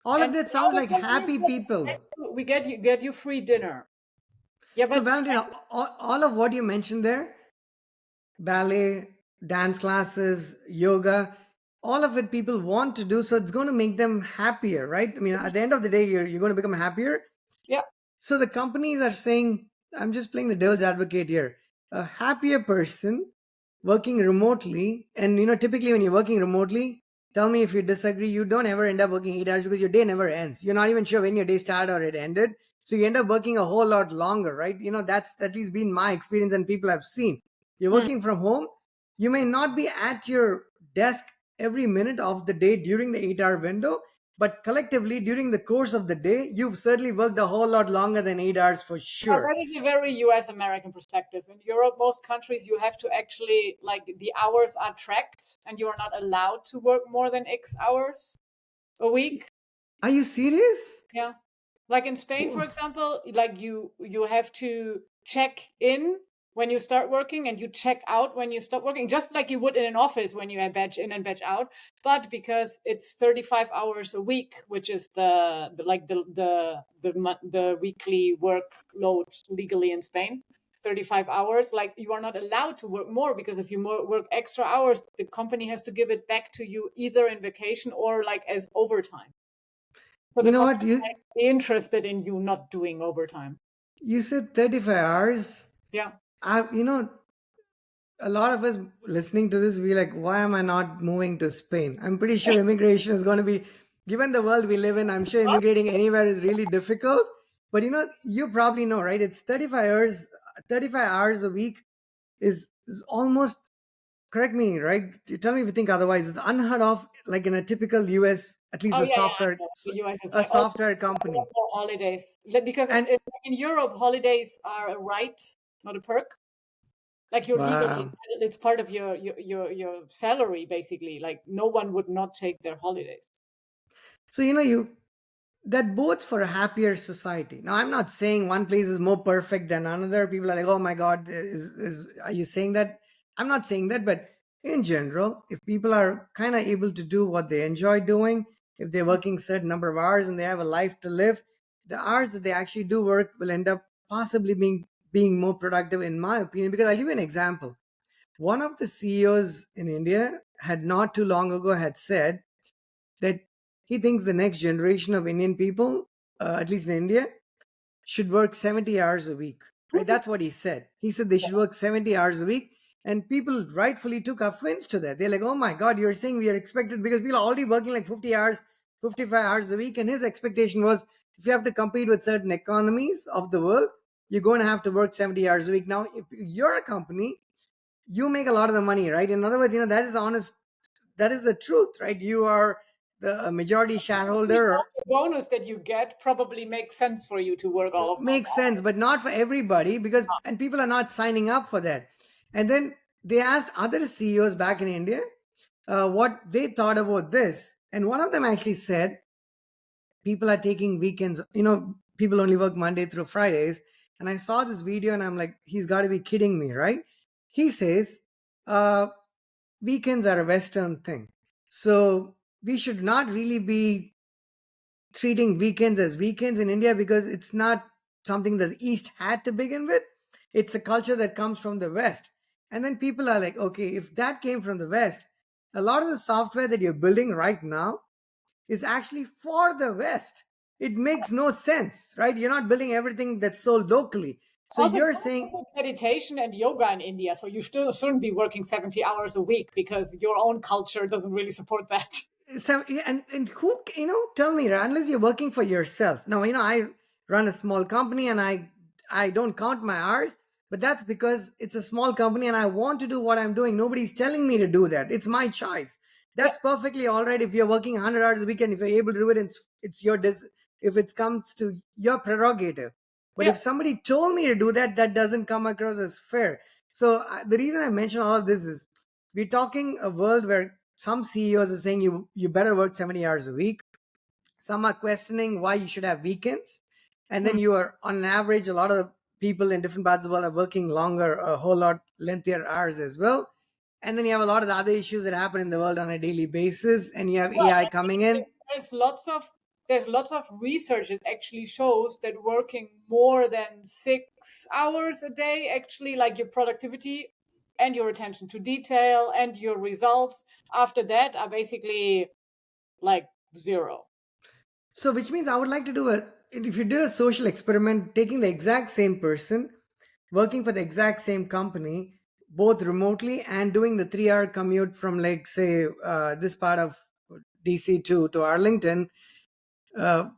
All And of that now sounds the like company happy says, people. we get you free dinner. Yeah, So, but Valentina, all of what you mentioned there, ballet, dance classes, yoga, all of it people want to do. So it's going to make them happier, right? I mean, at the end of the day, you're going to become happier. yeah, So the companies are saying, I'm just playing the devil's advocate here. A happier person working remotely, and typically when you're working remotely, tell me if you disagree, you don't ever end up working 8 hours, because your day never ends. You're not even sure when your day started or it ended. So you end up working a whole lot longer, right? That's at least been my experience and people I've seen. You're mm, working from home, you may not be at your desk every minute of the day during the 8 hour window, but collectively, during the course of the day, you've certainly worked a whole lot longer than 8 hours for sure. that is a very US American perspective. In Europe, most countries, you have to actually, like, the hours are tracked and you are not allowed to work more than X hours a week. Are you serious? Yeah. Like in Spain, for Whoa. example, like you have to check in when you start working, and you check out when you stop working, just like you would in an office when you badge in and badge out. But because it's 35 hours a week, which is the weekly workload legally in Spain, 35 hours, like you are not allowed to work more, because if you work extra hours, the company has to give it back to you either in vacation or like as overtime. So You the know what? company might be interested in you not doing overtime. You said 35 hours. Yeah. A lot of us listening to this will be like, why am I not moving to Spain? I'm pretty sure immigration is going to be, given the world we live in, I'm sure immigrating anywhere is really difficult. But you probably know, right? It's 35 hours a week is almost, correct me, right? You tell me if you think otherwise. It's unheard of, like in a typical US, at least Oh yeah, yeah, I know. The US is a like, oh, software company. no holidays. Because And in Europe, holidays are a right, not a perk. Like you're legally, wow. it's part of your salary, basically. Like no one would not take their holidays. So you that bodes for a happier society. Now, I'm not saying one place is more perfect than another. People are like, oh my God, are you saying that? I'm not saying that, but in general, if people are kind of able to do what they enjoy doing, if they're working certain number of hours and they have a life to live, the hours that they actually do work will end up possibly being more productive, in my opinion. Because I'll give you an example. One of the CEOs in India had not too long ago had said that he thinks the next generation of Indian people, at least in India, should work 70 hours a week. Right? That's what he said. He said they should work 70 hours a week. And people rightfully took offense to that. They're like, oh my God, you're saying we are expected, because people are already working like 50 hours, 55 hours a week. And his expectation was, if you have to compete with certain economies of the world, you're going to have to work 70 hours a week. Now, if you're a company, you make a lot of the money, right? In other words, that is honest, that is the truth, right? You are the majority shareholder. The bonus that you get probably makes sense for you to work all of those Makes sense, but not for everybody, because and people are not signing up for that. And then they asked other CEOs back in India what they thought about this, and one of them actually said people are taking weekends. People only work Monday through Fridays. And I saw this video, and I'm like, he's got to be kidding me, right? He says uh, weekends are a Western thing, so we should not really be treating weekends as weekends in India, because it's not something that the East had to begin with. It's a culture that comes from the West. And then people are like, okay, if that came from the West, a lot of the software that you're building right now is actually for the West. It makes no sense, right? You're not building everything that's sold locally. So Also, you're there's saying, meditation and yoga in India, so you still shouldn't be working 70 hours a week, because your own culture doesn't really support that. Yeah, and who, tell me, unless you're working for yourself. Now, I run a small company, and I don't count my hours, but that's because it's a small company and I want to do what I'm doing. Nobody's telling me to do that. It's my choice. Yeah, That's perfectly all right. If you're working 100 hours a week, and if you're able to do it, it's your if it comes to your prerogative. But yeah. if somebody told me to do that, that doesn't come across as fair. So the reason I mention all of this is, we're talking a world where some CEOs are saying you better work 70 hours a week. Some are questioning why you should have weekends. And then Hmm. you are, on average, a lot of people in different parts of the world are working longer, a whole lot lengthier hours as well. And then you have a lot of the other issues that happen in the world on a daily basis. And you have Well, AI coming in. there's lots of there's lots of research that actually shows that working more than 6 hours a day, actually, like your productivity and your attention to detail and your results after that are basically like zero. So, which means I would like to do if you did a social experiment, taking the exact same person, working for the exact same company, both remotely, and doing the 3 hour commute from, like, say, this part of DC to Arlington, uh,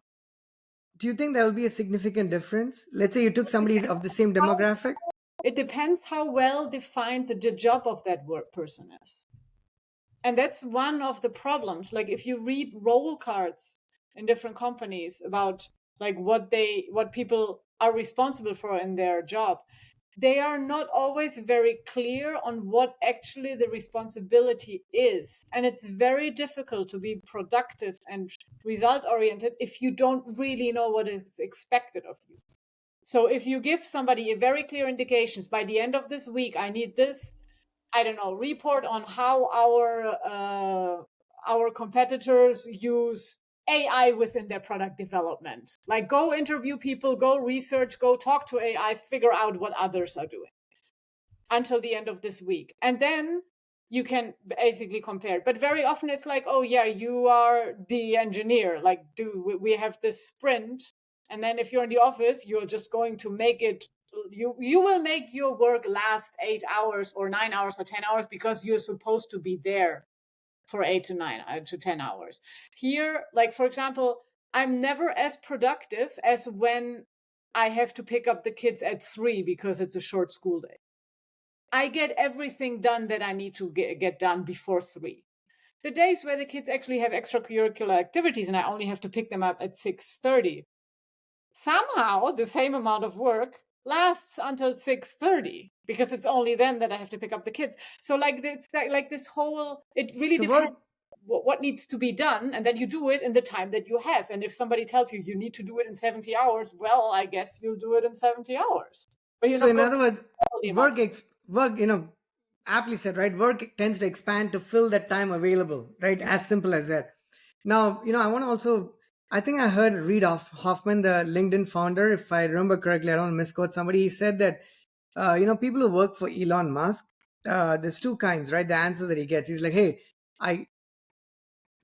do you think there will be a significant difference? Let's say you took somebody of the same How- demographic. It depends how well defined the job of that work person is. And that's one of the problems. Like if you read role cards in different companies about like what people are responsible for in their job, they are not always very clear on what actually the responsibility is. And it's very difficult to be productive and result oriented if you don't really know what is expected of you. So if you give somebody a very clear indications, by the end of this week, I need this, I don't know, report on how our competitors use AI within their product development. Like, go interview people, go research, go talk to AI, figure out what others are doing until the end of this week. And then you can basically compare. But very often it's like, oh yeah, you are the engineer. Like, do we have this sprint? And then if you're in the office, you're just going to make it, you will make your work last 8 hours or 9 hours or 10 hours because you're supposed to be there for 8 to 10 hours. Here, like for example, I'm never as productive as when I have to pick up the kids at 3 because it's a short school day. I get everything done that I need to get done before 3. The days where the kids actually have extracurricular activities and I only have to pick them up at 6:30, somehow the same amount of work lasts until 6:30 because it's only then that I have to pick up the kids. So like it's like this whole, it really So depends work what needs to be done, and then you do it in the time that you have. And if somebody tells you you need to do it in 70 hours, well, I guess you'll do it in 70 hours. But you're So not in going other to words, double the amount. work, aptly said, right? Work tends to expand to fill that time available, right? As simple as that. Now, I want to also, I think I heard Reid Hoffman, the LinkedIn founder, if I remember correctly, I don't want to misquote somebody. He said that, people who work for Elon Musk, there's two kinds, right? The answers that he gets. He's like, hey, I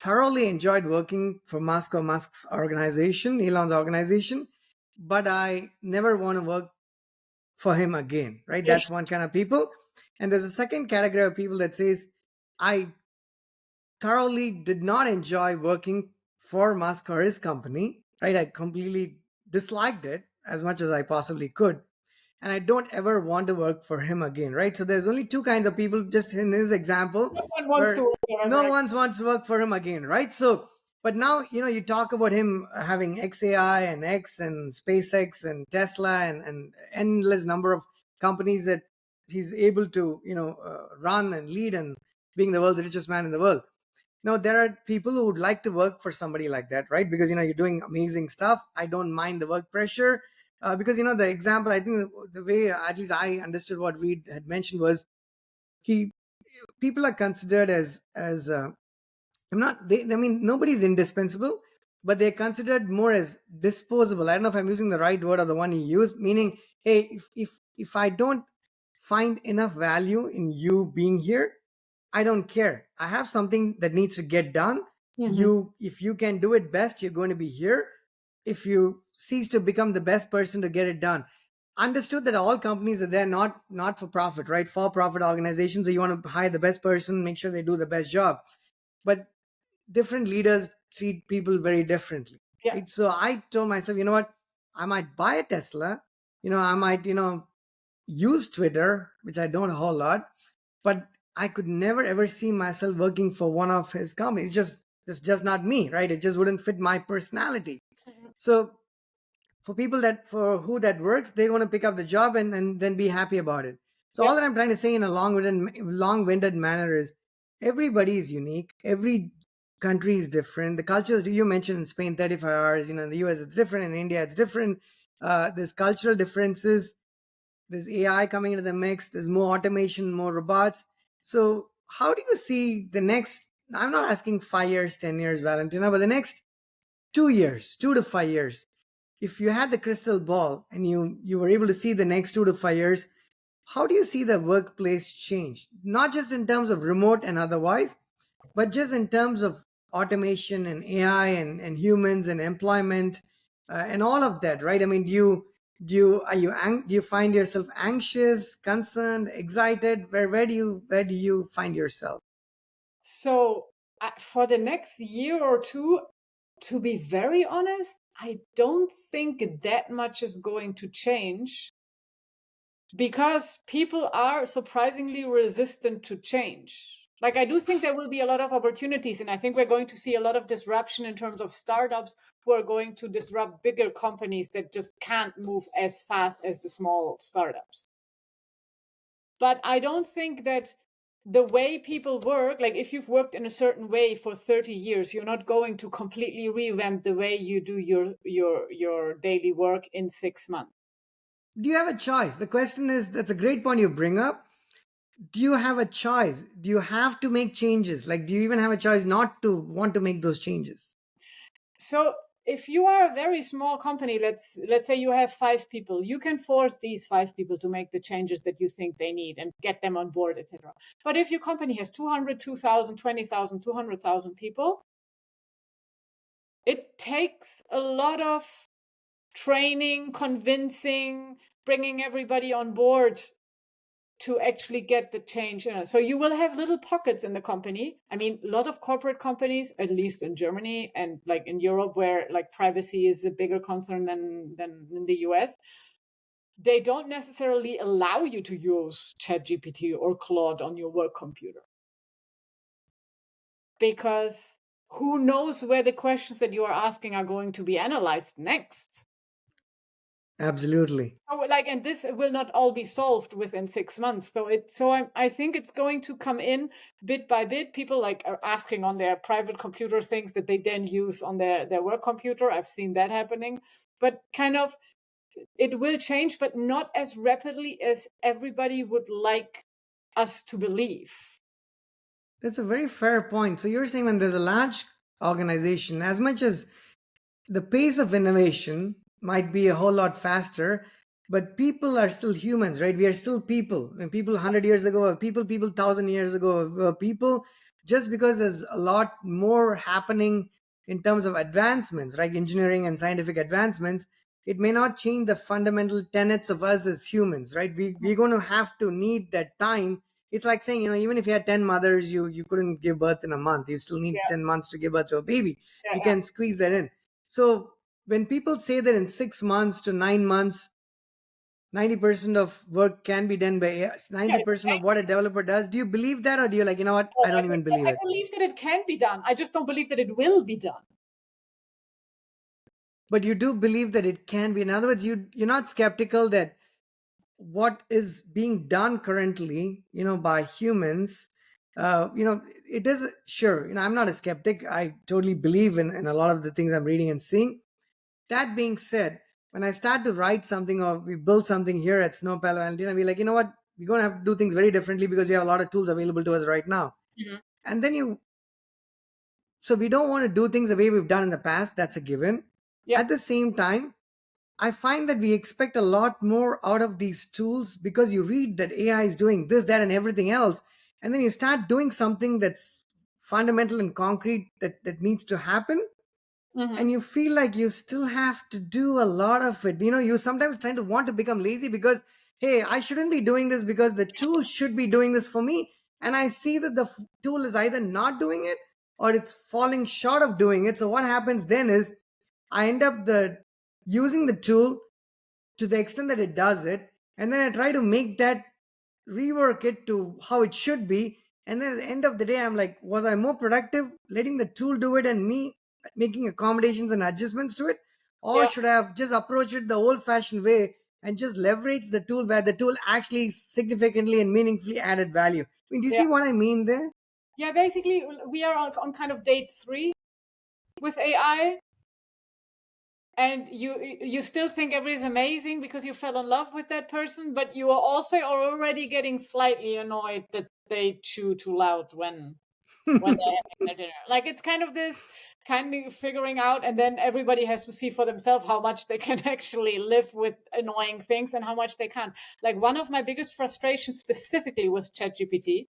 thoroughly enjoyed working for Musk or Musk's organization, Elon's organization, but I never want to work for him again, right? Yeah. That's one kind of people. And there's a second category of people that says, I thoroughly did not enjoy working for Musk or his company, right? I completely disliked it as much as I possibly could. And I don't ever want to work for him again, right? So there's only two kinds of people, just in his example, No one wants to where work there ever no again. one wants to work for him again, right? So, but now, you talk about him having XAI and X and SpaceX and Tesla and endless number of companies that he's able to, run and lead and being the world's richest man in the world. Now, there are people who would like to work for somebody like that, right? Because, you're doing amazing stuff. I don't mind the work pressure. Because, the example, I think the way, at least I understood what Reid had mentioned was he, people are considered as I'm not, I mean, nobody's indispensable, but they're considered more as disposable. I don't know if I'm using the right word or the one he used, meaning, hey, if I don't find enough value in you being here, I don't care. I have something that needs to get done. Mhm. If you can do it best, you're going to be here. If you cease to become the best person to get it done, understood that all companies are there, not for profit, right? For profit organizations. So you want to hire the best person, make sure they do the best job. But different leaders treat people very differently, Yeah. right? So I told myself, you know what? I might buy a Tesla. I might, use Twitter, which I don't a whole lot, but I could never ever see myself working for one of his companies. It's just not me, right? It just wouldn't fit my personality. Mhm. So for people that for who that works, they want to pick up the job and then be happy about it. So Yeah. all that I'm trying to say in a long-winded manner is everybody is unique. Every country is different. The cultures you mentioned in Spain 35 hours, in the US it's different, in India it's different. There's cultural differences, there's AI coming into the mix, there's more automation, more robots. So how do you see the next, I'm not asking 5 years, 10 years, Valentina, but the next 2 years, 2 to 5 years, if you had the crystal ball and you were able to see the next 2 to 5 years, how do you see the workplace change, not just in terms of remote and otherwise, but just in terms of automation and AI and humans and employment, and all of that, right? I mean, do you find yourself anxious, concerned, excited? Where do you find yourself? So for the next year or two, to be very honest, I don't think that much is going to change because people are surprisingly resistant to change. Like, I do think there will be a lot of opportunities, and I think we're going to see a lot of disruption in terms of startups who are going to disrupt bigger companies that just can't move as fast as the small startups. But I don't think that the way people work, like if you've worked in a certain way for 30 years, you're not going to completely revamp the way you do your daily work in 6 months. do you have a choice? The question is, that's a great point you bring up. Do you have a choice? Do you have to make changes? Like, do you even have a choice not to want to make those changes? So if you are a very small company, let's say you have 5 people, you can force these 5 people to make the changes that you think they need and get them on board, etc. But if your company has 200, 2,000, 20,000, 200,000 people, it takes a lot of training, convincing, bringing everybody on board to actually get the change. So you will have little pockets in the company. I mean, a lot of corporate companies, at least in Germany and like in Europe, where like privacy is a bigger concern than in the US, they don't necessarily allow you to use ChatGPT or Claude on your work computer, because who knows where the questions that you are asking are going to be analyzed next. Absolutely. So like, and this will not all be solved within 6 months. I think it's going to come in bit by bit. People like are asking on their private computer things that they then use on their work computer. I've seen that happening, but kind of it will change, but not as rapidly as everybody would like us to believe. That's a very fair point. So you're saying when there's a large organization, as much as the pace of innovation might be a whole lot faster, but people are still humans, right? We are still people. And people 100 years ago were people 1,000 years ago were people. Just because there's a lot more happening in terms of advancements, right? Engineering and scientific advancements, it may not change the fundamental tenets of us as humans, right? We're going to have to need that time. It's like saying, even if you had 10 mothers, you couldn't give birth in a month. You still need Yeah, 10 months to give birth to a baby. yeah, You yeah, can squeeze that in. So when people say that in 6 months to 9 months, 90% of work can be done by AI, yeah. 90% of what a developer does, do you believe that, or do you like, you know what? I don't even believe I it? believe that it can be done. I just don't believe that it will be done. But you do believe that it can be. In other words, you're not skeptical that what is being done currently, by humans, it is sure. I'm not a skeptic. I totally believe in a lot of the things I'm reading and seeing. That being said, when I start to write something or we build something here at Snow Palo Valentina, we're like, you know what? We're going to have to do things very differently because we have a lot of tools available to us right now. Mhm. And then so we don't want to do things the way we've done in the past. That's a given. Yeah. At the same time, I find that we expect a lot more out of these tools because you read that AI is doing this, that, and everything else. And then you start doing something that's fundamental and concrete that needs to happen, Hmm. and you feel like you still have to do a lot of it. You sometimes trying to want to become lazy because, hey, I shouldn't be doing this because the tool should be doing this for me. And I see that the tool is either not doing it or it's falling short of doing it. So what happens then is I end up using the tool to the extent that it does it, and then I try to make that, rework it to how it should be. And then at the end of the day, I'm like, was I more productive letting the tool do it and me making accommodations and adjustments to it? Or Yeah. should I have just approached it the old fashioned way and just leverage the tool where the tool actually significantly and meaningfully added value? I mean, do you Yeah. see what I mean there? Yeah. Basically, we are on kind of date 3 with AI, and you still think everything's amazing because you fell in love with that person, but you are also already getting slightly annoyed that they chew too loud when they're having their dinner. Like, it's kind of this kind of figuring out, and then everybody has to see for themselves how much they can actually live with annoying things and how much they can't. Like, one of my biggest frustrations specifically with ChatGPT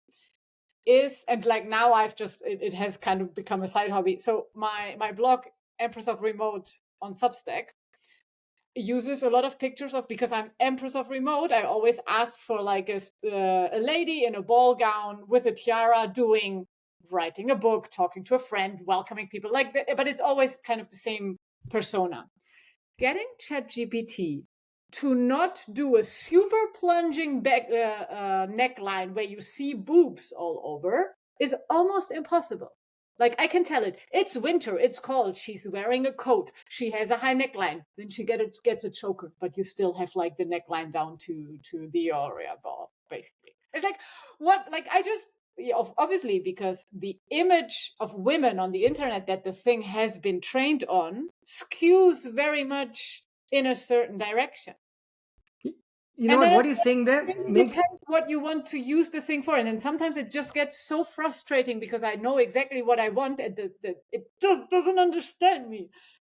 is, and like now I've just it has kind of become a side hobby. So my blog, Empress of Remote, on Substack, uses a lot of pictures of, because I'm Empress of Remote, I always ask for like a lady in a ball gown with a tiara writing a book, talking to a friend, welcoming people, but it's always kind of the same persona. Getting ChatGPT to not do a super plunging neckline where you see boobs all over is almost impossible. Like, I can tell it's winter, it's cold, she's wearing a coat, she has a high neckline, then she gets a choker, but you still have like the neckline down to the area bar, basically. It's like, what? Like, I just, yeah, obviously, because the image of women on the internet that the thing has been trained on skews very much in a certain direction. You know And then what it's you're saying there really makes depends what you want to use the thing for. And then sometimes it just gets so frustrating because I know exactly what I want and it just doesn't understand me.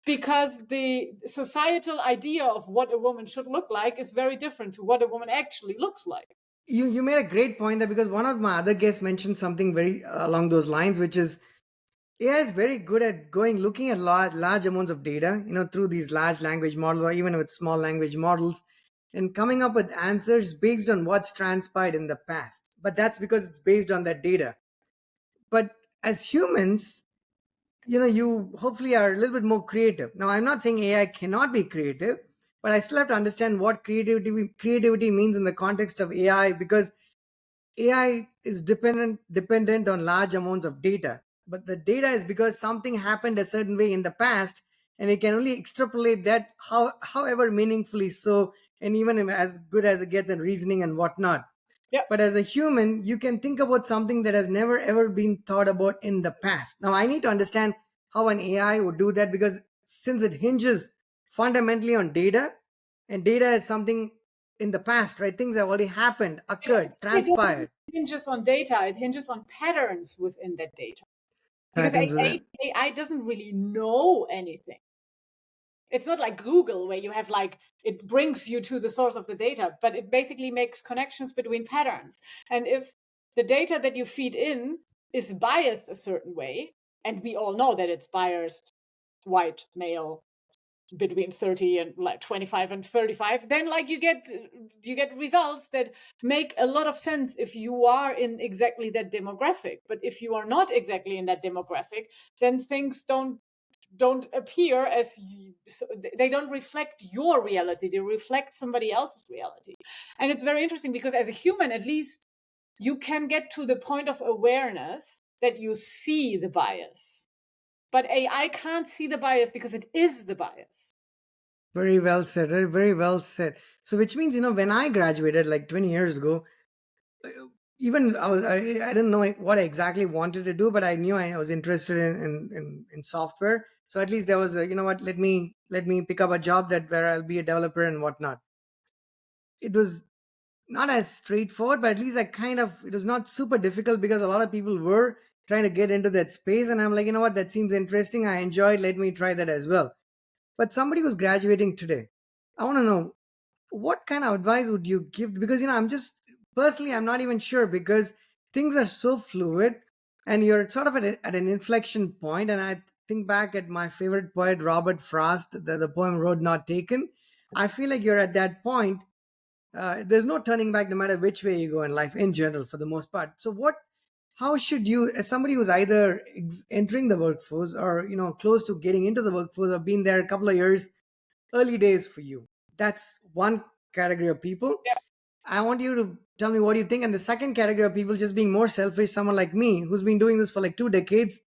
Because the societal idea of what a woman should look like is very different to what a woman actually looks like. you made a great point there, because one of my other guests mentioned something very along those lines, which is AI is very good at looking at large amounts of data, through these large language models or even with small language models, and coming up with answers based on what's transpired in the past. But that's because it's based on that data. But as humans, you hopefully are a little bit more creative. Now, I'm not saying AI cannot be creative, but I still have to understand what creativity means in the context of AI, because AI is dependent on large amounts of data. But the data is because something happened a certain way in the past, and it can only extrapolate that however meaningfully so, and even as good as it gets in reasoning and whatnot. Yeah. But as a human, you can think about something that has never ever been thought about in the past. Now, I need to understand how an AI would do that, because since it hinges fundamentally on data, and data is something in the past, right? Things have already happened, It occurred, actually doesn't transpired. hinges on data, it hinges on patterns within that data. Because Patterns with it. AI doesn't really know anything. It's not like Google where you have like it brings you to the source of the data, but it basically makes connections between patterns. And if the data that you feed in is biased a certain way, and we all know that it's biased white male between 30 and like 25 and 35, then like you get results that make a lot of sense if you are in exactly that demographic. But if you are not exactly in that demographic, then things don't appear as they don't reflect your reality, they reflect somebody else's reality. And it's very interesting because as a human, at least, you can get to the point of awareness that you see the bias, but AI can't see the bias because it is the bias. Very well said. Very, very well said. So, which means, when I graduated like 20 years ago, even I didn't know what I exactly wanted to do, but I knew I was interested in software. So at least there was a, what, let me pick up a job that where I'll be a developer and whatnot. It was not as straightforward, but at least it was not super difficult, because a lot of people were trying to get into that space, and I'm like, what, that seems interesting. I enjoyed. Let me try that as well. But somebody who's graduating today, I want to know, what kind of advice would you give? Because I'm just personally, I'm not even sure, because things are so fluid, and you're sort of at an inflection point. And I think back at my favorite poet, Robert Frost, the poem Road Not Taken. I feel like you're at that point. There's no turning back, no matter which way you go in life in general, for the most part. So how should you, as somebody who's either entering the workforce, or close to getting into the workforce, or been there a couple of years, early days for you, that's one category of people. Yeah. I want you to tell me what you think. And the second category of people, just being more selfish, someone like me who's been doing this for like 2 decades,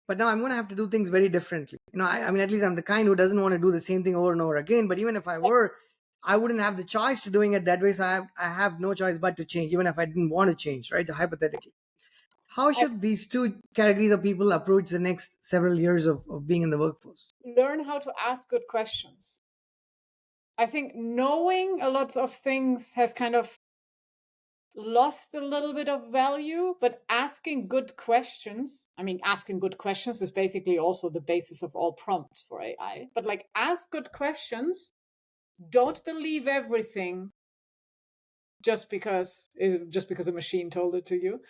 but now I'm going to have to do things very differently. I mean, at least I'm the kind who doesn't want to do the same thing over and over again. But even if I were, I wouldn't have the choice to doing it that way. So I have no choice but to change, even if I didn't want to change, right? Hypothetically. How I should these two categories of people approach the next several years of being in the workforce? learn how to ask good questions. I think knowing a lot of things has kind of lost a little bit of value, but asking good questions, I mean, asking good questions is basically also the basis of all prompts for AI. But like, ask good questions, don't believe everything just because a machine told it to you.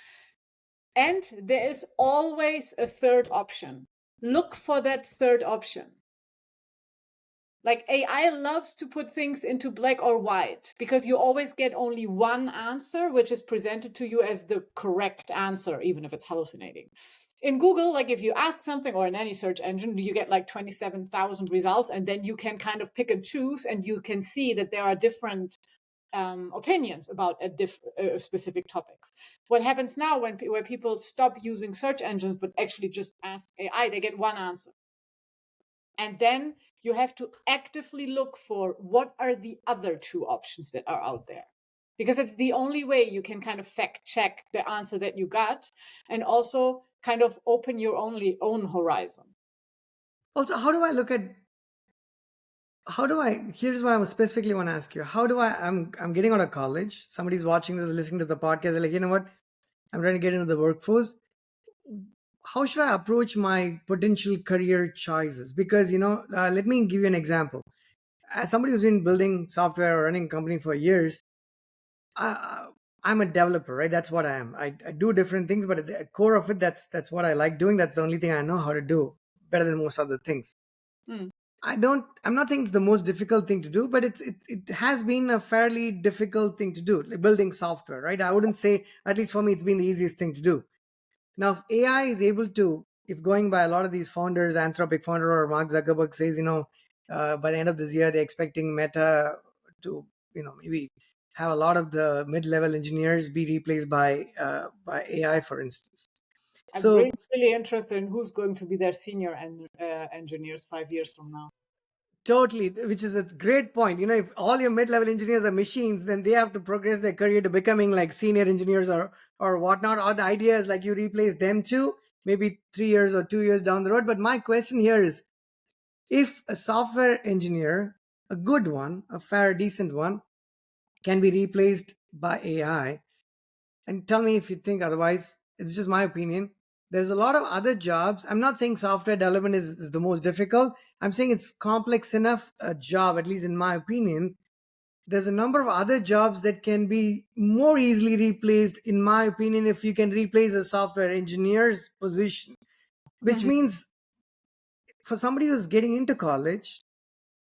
And there is always a third option. Look for that third option. Like AI loves to put things into black or white because you always get only one answer, which is presented to you as the correct answer, even if it's hallucinating. In Google, like if you ask something, or in any search engine, you get like 27,000 results, and then you can kind of pick and choose, and you can see that there are different opinions about specific topics. What happens now where people stop using search engines but actually just ask AI, they get one answer. And then you have to actively look for what are the other two options that are out there. Because it's the only way you can kind of fact check the answer that you got, and also kind of open your own horizon. Also, how do I look at how do I? Here's what I specifically want to ask you. How do I? I'm getting out of college. Somebody's watching this, listening to the podcast. They're like, you know what? I'm trying to get into the workforce. How should I approach my potential career choices? Because let me give you an example. As somebody who's been building software or running a company for years, I, I'm a developer, right? That's what I am. I do different things, but at the core of it, that's what I like doing. That's the only thing I know how to do better than most other things. Mm. I'm not saying it's the most difficult thing to do, but it has been a fairly difficult thing to do, like building software, right? I wouldn't say, at least for me, it's been the easiest thing to do. Now, if AI is able to, if going by a lot of these founders, Anthropic founder or Mark Zuckerberg says, by the end of this year, they're expecting Meta to, maybe have a lot of the mid-level engineers be replaced by AI, for instance. I'm So really interested in who's going to be their senior engineers 5 years from now. totally, which is a great point. If all your mid-level engineers are machines, then they have to progress their career to becoming like senior engineers or whatnot. Or the idea is like you replace them too, maybe 3 years or 2 years down the road. But my question here is, if a software engineer, a good one, a fair, decent one, can be replaced by AI, and tell me if you think otherwise, it's just my opinion. There's a lot of other jobs. I'm not saying software development is the most difficult. I'm saying it's complex enough a job, at least in my opinion. There's a number of other jobs that can be more easily replaced, in my opinion, if you can replace a software engineer's position, which means for somebody who's getting into college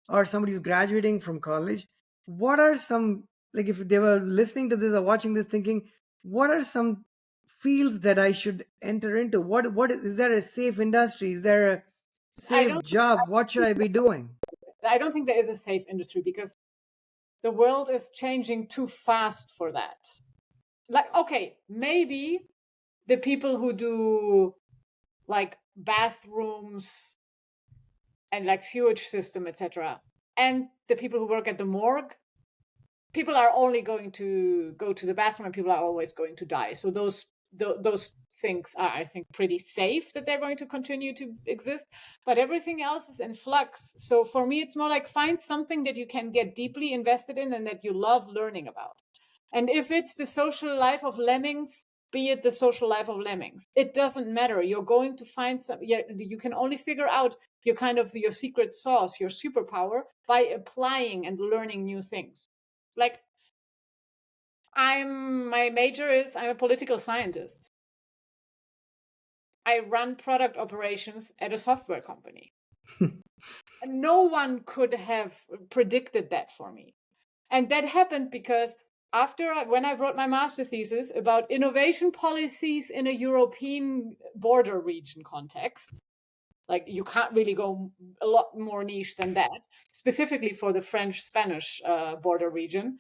or somebody who's graduating from college, what are some, like, if they were listening to this or watching this thinking, what are some fields that I should enter into? What is there a safe industry? Is there a I safe don't job? What should I be doing? I don't think there is a safe industry because the world is changing too fast for that. Like, okay, maybe the people who do like bathrooms and like sewage system, etc., and the people who work at the morgue, people are only going to go to the bathroom and people are always going to die. So those things are, I think, pretty safe that they're going to continue to exist, but everything else is in flux. So for me, it's more like find something that you can get deeply invested in and that you love learning about. And if it's the social life of lemmings, be it the social life of lemmings, it doesn't matter. You're going to find some. Yeah, you can only figure out your secret sauce, your superpower, by applying and learning new things. Like, my major is I'm a political scientist. I run product operations at a software company. And no one could have predicted that for me. And that happened because when I wrote my master thesis about innovation policies in a European border region context, like you can't really go a lot more niche than that, specifically for the French-Spanish border region.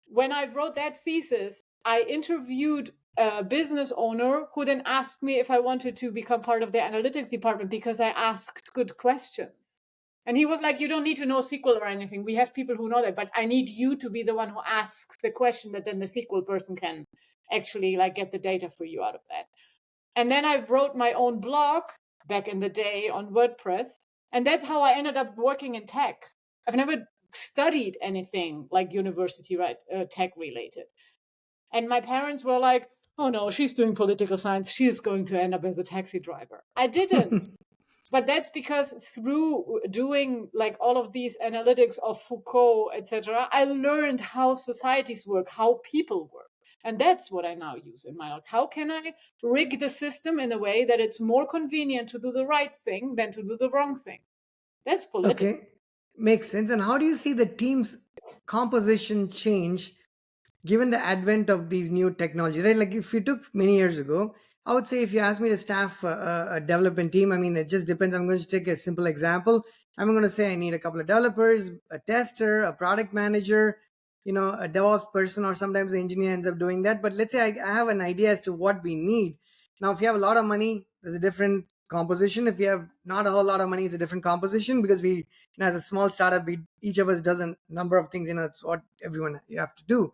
When I wrote that thesis, I interviewed a business owner who then asked me if I wanted to become part of their analytics department because I asked good questions. And he was like, you don't need to know SQL or anything. We have people who know that, but I need you to be the one who asks the question that then the SQL person can actually like get the data for you out of that. And then I wrote my own blog back in the day on WordPress. And that's how I ended up working in tech. I've never studied anything like university tech related. And my parents were like, oh no, she's doing political science. She's going to end up as a taxi driver. I didn't. But that's because through doing like all of these analytics of Foucault, etc., I learned how societies work, how people work. And that's what I now use in my life. How can I rig the system in a way that it's more convenient to do the right thing than to do the wrong thing? That's political. Okay, makes sense. And how do you see the team's composition change given the advent of these new technologies, right? Like if you took many years ago, I would say if you ask me to staff a development team, I mean, it just depends. I'm going to take a simple example. I'm going to say I need a couple of developers, a tester, a product manager, a DevOps person, or sometimes the engineer ends up doing that. But let's say I have an idea as to what we need. Now, if you have a lot of money, there's a different composition. If you have not a whole lot of money, it's a different composition because as a small startup, each of us does a number of things. That's what everyone you have to do,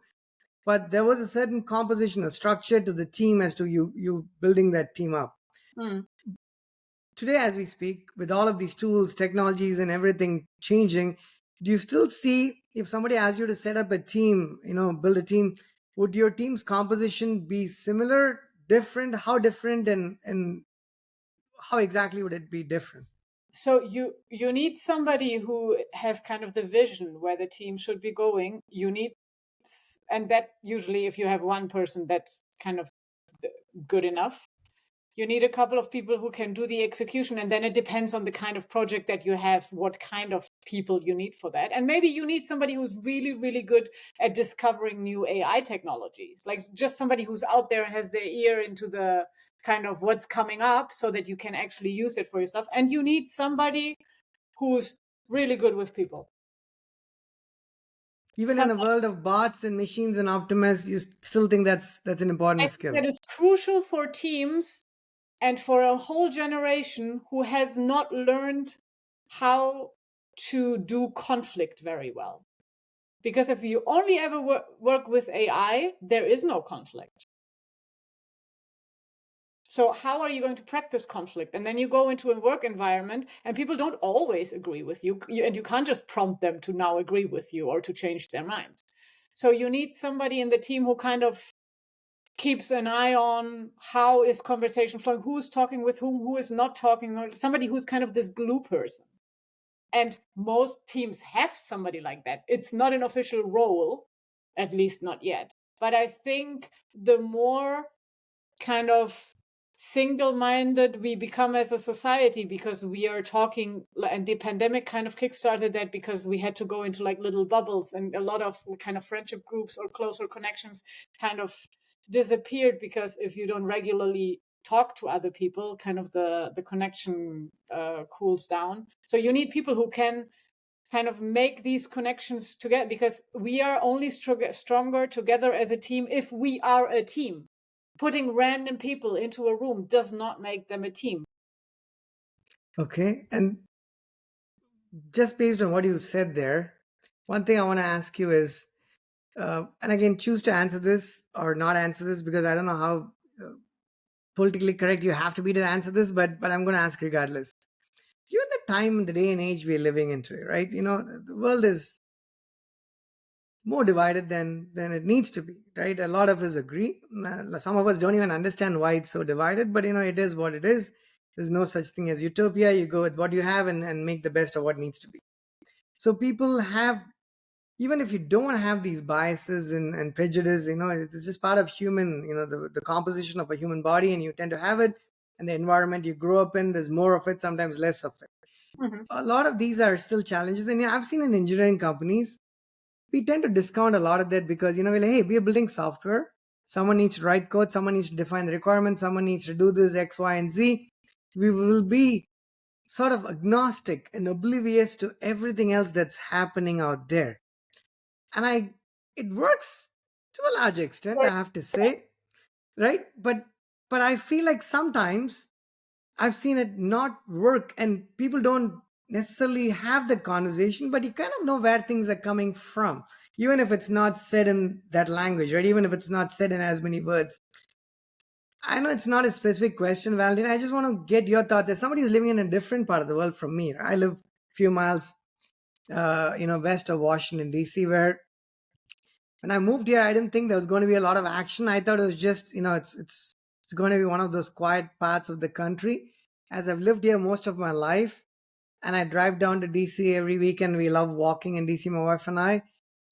but there was a certain composition, a structure to the team as to you building that team up. Mm. Today, as we speak, with all of these tools, technologies, and everything changing, Do you still see, if somebody asked you to set up a team, build a team, would your team's composition be similar, different? How different, and how exactly would it be different? So you need somebody who has kind of the vision where the team should be going. You need, and that usually, if you have one person, that's kind of good enough. You need a couple of people who can do the execution, and then it depends on the kind of project that you have, what kind of people you need for that. And maybe you need somebody who's really, really good at discovering new AI technologies, like just somebody who's out there and has their ear into the kind of what's coming up so that you can actually use it for yourself. And you need somebody who's really good with people. Even in Some, a world of bots and machines and optimists, you still think that's an I important think skill. that is crucial for teams and for a whole generation who has not learned how to do conflict very well. Because if you only ever work with AI, there is no conflict. So how are you going to practice conflict? And then you go into a work environment and people don't always agree with you, and you can't just prompt them to now agree with you or to change their mind. So you need somebody in the team who kind of keeps an eye on how is conversation flowing, who's talking with whom, who is not talking, somebody who's kind of this glue person. And most teams have somebody like that. It's not an official role, at least not yet. But I think the more kind of single-minded we become as a society, because we are talking, and the pandemic kind of kickstarted that, because we had to go into like little bubbles, and a lot of kind of friendship groups or closer connections kind of disappeared, because if you don't regularly talk to other people, kind of the connection cools down. So you need people who can kind of make these connections together, because we are only stronger together as a team if we are a team. Putting random people into a room does not make them a team. Okay. And just based on what you said there, one thing I want to ask you is, and again, choose to answer this or not answer this, because I don't know how politically correct you have to be to answer this, but I'm going to ask regardless. Given the time, the day and age we're living into, right? The world is more divided than it needs to be, right? A lot of us agree. Some of us don't even understand why it's so divided, but it is what it is. There's no such thing as utopia. You go with what you have and make the best of what needs to be. So people have, even if you don't have these biases and prejudice, it's just part of human, the composition of a human body, and you tend to have it. And the environment you grow up in, there's more of it, sometimes less of it. Mm-hmm. A lot of these are still challenges, and I've seen in engineering companies, we tend to discount a lot of that, because we're like, hey, we're building software, someone needs to write code, someone needs to define the requirements, someone needs to do this X, Y, and Z. We will be sort of agnostic and oblivious to everything else that's happening out there. And it works to a large extent, I have to say, right? But I feel like sometimes I've seen it not work, and people don't necessarily have the conversation, but you kind of know where things are coming from, even if it's not said in that language, right? Even if it's not said in as many words. I know it's not a specific question, Valentina. I just want to get your thoughts as somebody who's living in a different part of the world from me. I live a few miles, west of Washington D.C., where when I moved here, I didn't think there was going to be a lot of action. I thought it was just, it's going to be one of those quiet parts of the country. As I've lived here most of my life, and I drive down to DC every weekend. We love walking in DC, my wife and I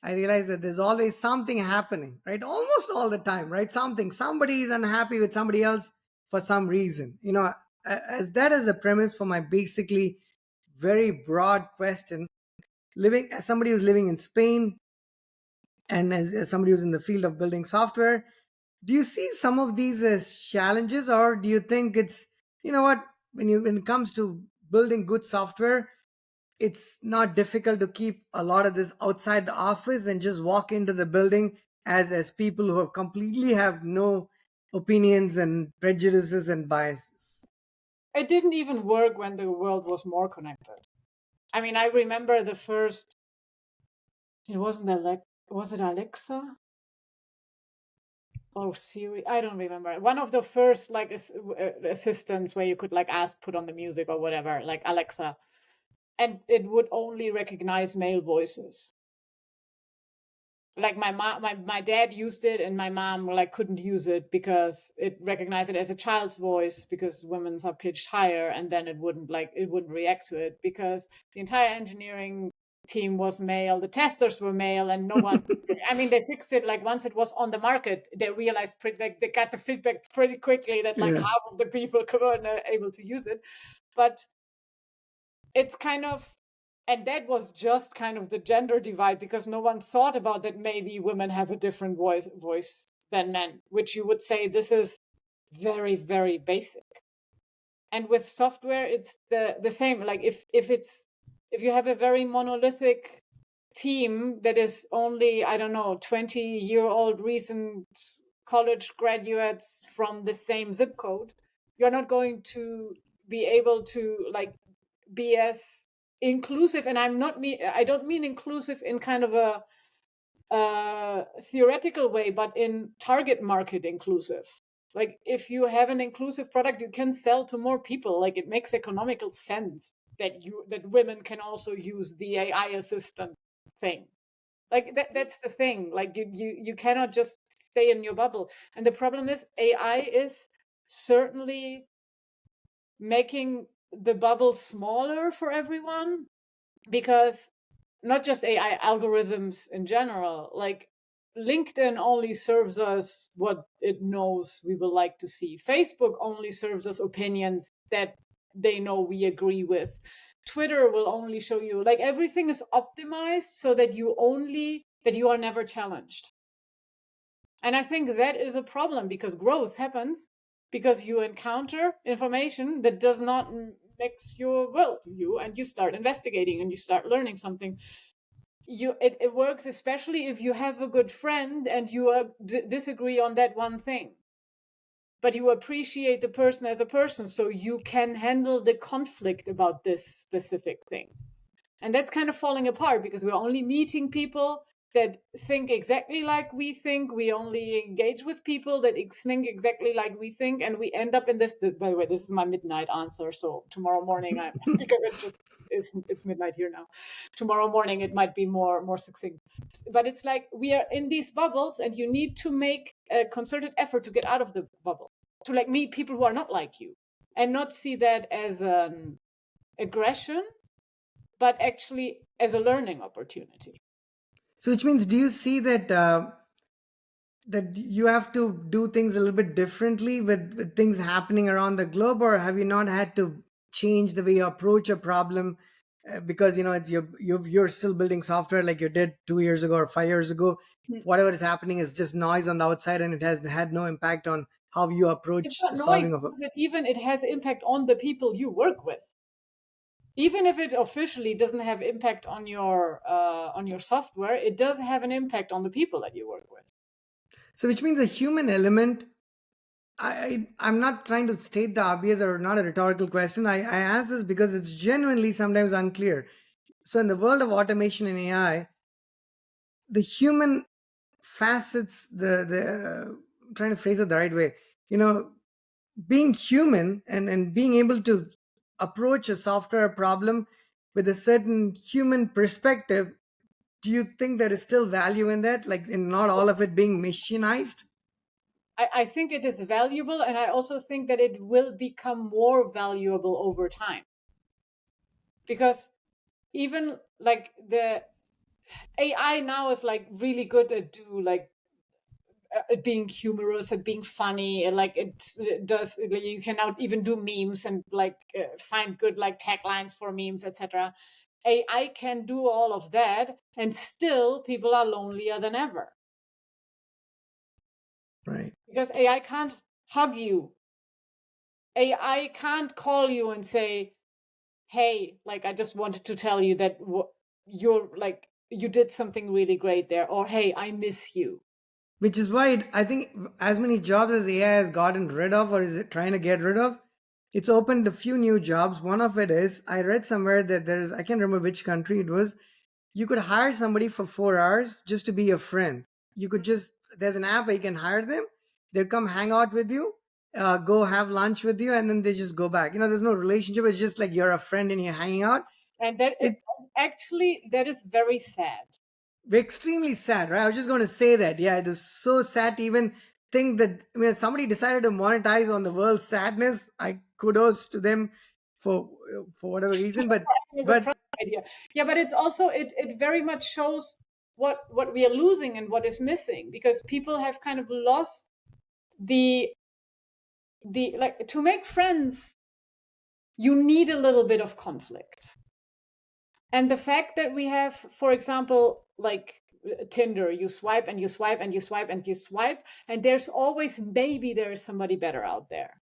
realize that there's always something happening, right? Almost all the time, right? Somebody is unhappy with somebody else for some reason. As that is the premise for my basically very broad question. Living as somebody who's living in Spain, and as somebody who's in the field of building software, do you see some of these as challenges, or do you think it's, what, when it comes to building good software, it's not difficult to keep a lot of this outside the office and just walk into the building as people who have no opinions and prejudices and biases? It didn't even work when the world was more connected. I mean, I remember the first, it wasn't was it Alexa or Siri? I don't remember. One of the first like assistants where you could like ask, put on the music or whatever, like Alexa. and it would only recognize male voices. Like my dad used it, and my mom like couldn't use it because it recognized it as a child's voice, because women's are pitched higher, and then it wouldn't react to it because the entire engineering team was male, the testers were male, and no one. I mean, they fixed it like once it was on the market. They realized they got the feedback pretty quickly that like Yeah. half of the people weren't able to use it, but it's kind of, and that was just kind of the gender divide, because no one thought about that maybe women have a different voice than men, which you would say this is very, very basic. And with software it's the same. Like if you have a very monolithic team that is only, I don't know, 20-year-old recent college graduates from the same zip code, you're not going to be able to like be as inclusive. And I don't mean inclusive in kind of a theoretical way, but in target market inclusive. Like if you have an inclusive product, you can sell to more people. Like it makes economical sense that women can also use the AI assistant thing. Like that's the thing. Like you cannot just stay in your bubble. And the problem is AI is certainly making the bubble smaller for everyone, because not just AI, algorithms in general, like LinkedIn only serves us what it knows we will like to see. Facebook only serves us opinions that they know we agree with. Twitter will only show you, like everything is optimized so that you are never challenged. And I think that is a problem, because growth happens because you encounter information that does not mix your worldview, and you start investigating and you start learning something. It works especially if you have a good friend and you disagree on that one thing, but you appreciate the person as a person, so you can handle the conflict about this specific thing. And that's kind of falling apart because we're only meeting people that think exactly like we think. We only engage with people that think exactly like we think, and we end up in this. By the way, this is my midnight answer. So tomorrow morning, because it's midnight here now. Tomorrow morning, it might be more succinct. But it's like we are in these bubbles, and you need to make a concerted effort to get out of the bubble, to like meet people who are not like you, and not see that as an aggression, but actually as a learning opportunity. So, which means, do you see that that you have to do things a little bit differently with things happening around the globe, or have you not had to change the way you approach a problem because it's you're still building software like you did 2 years ago or 5 years ago? Whatever is happening is just noise on the outside, and it has had no impact on how you It's approach not the noise, solving of a. because it has impact on the people you work with. Even if it officially doesn't have impact on your software, it does have an impact on the people that you work with. So, which means a human element. I'm not trying to state the obvious or not a rhetorical question. I ask this because it's genuinely sometimes unclear. So, in the world of automation and AI, the human facets, trying to phrase it the right way, you know, being human and being able to approach a software problem with a certain human perspective. Do you think there is still value in that, like in not all of it being machinized? I think it is valuable, and I also think that it will become more valuable over time, because even like the AI now is like really good at do like at being humorous and being funny, and like it does, you can now even do memes and like find good like taglines for memes, etc. AI can do all of that, and still people are lonelier than ever, Right. because AI can't hug you. AI can't call you and say, hey, like I just wanted to tell you that you're like you did something really great there, or hey, I miss you. Which is why I think as many jobs as AI has gotten rid of, or is it trying to get rid of, it's opened a few new jobs. One of it is, I read somewhere that there's, I can't remember which country it was, you could hire somebody for 4 hours just to be your friend. You could just, there's an app where you can hire them. They'll come hang out with you, go have lunch with you, and then they just go back. There's no relationship. It's just like you're a friend and you're hanging out. And that It actually, that is very sad. extremely sad, right? I was just going to say that. Yeah, it is so sad to even think that. I mean, somebody decided to monetize on the world's sadness. I kudos to them for whatever reason, A good but product idea. Yeah, but it's also, it very much shows what we are losing and what is missing, because people have kind of lost the like, to make friends you need a little bit of conflict. And the fact that we have, for example, like Tinder, you swipe and you swipe and you swipe and you swipe, and there's always, maybe there is somebody better out there.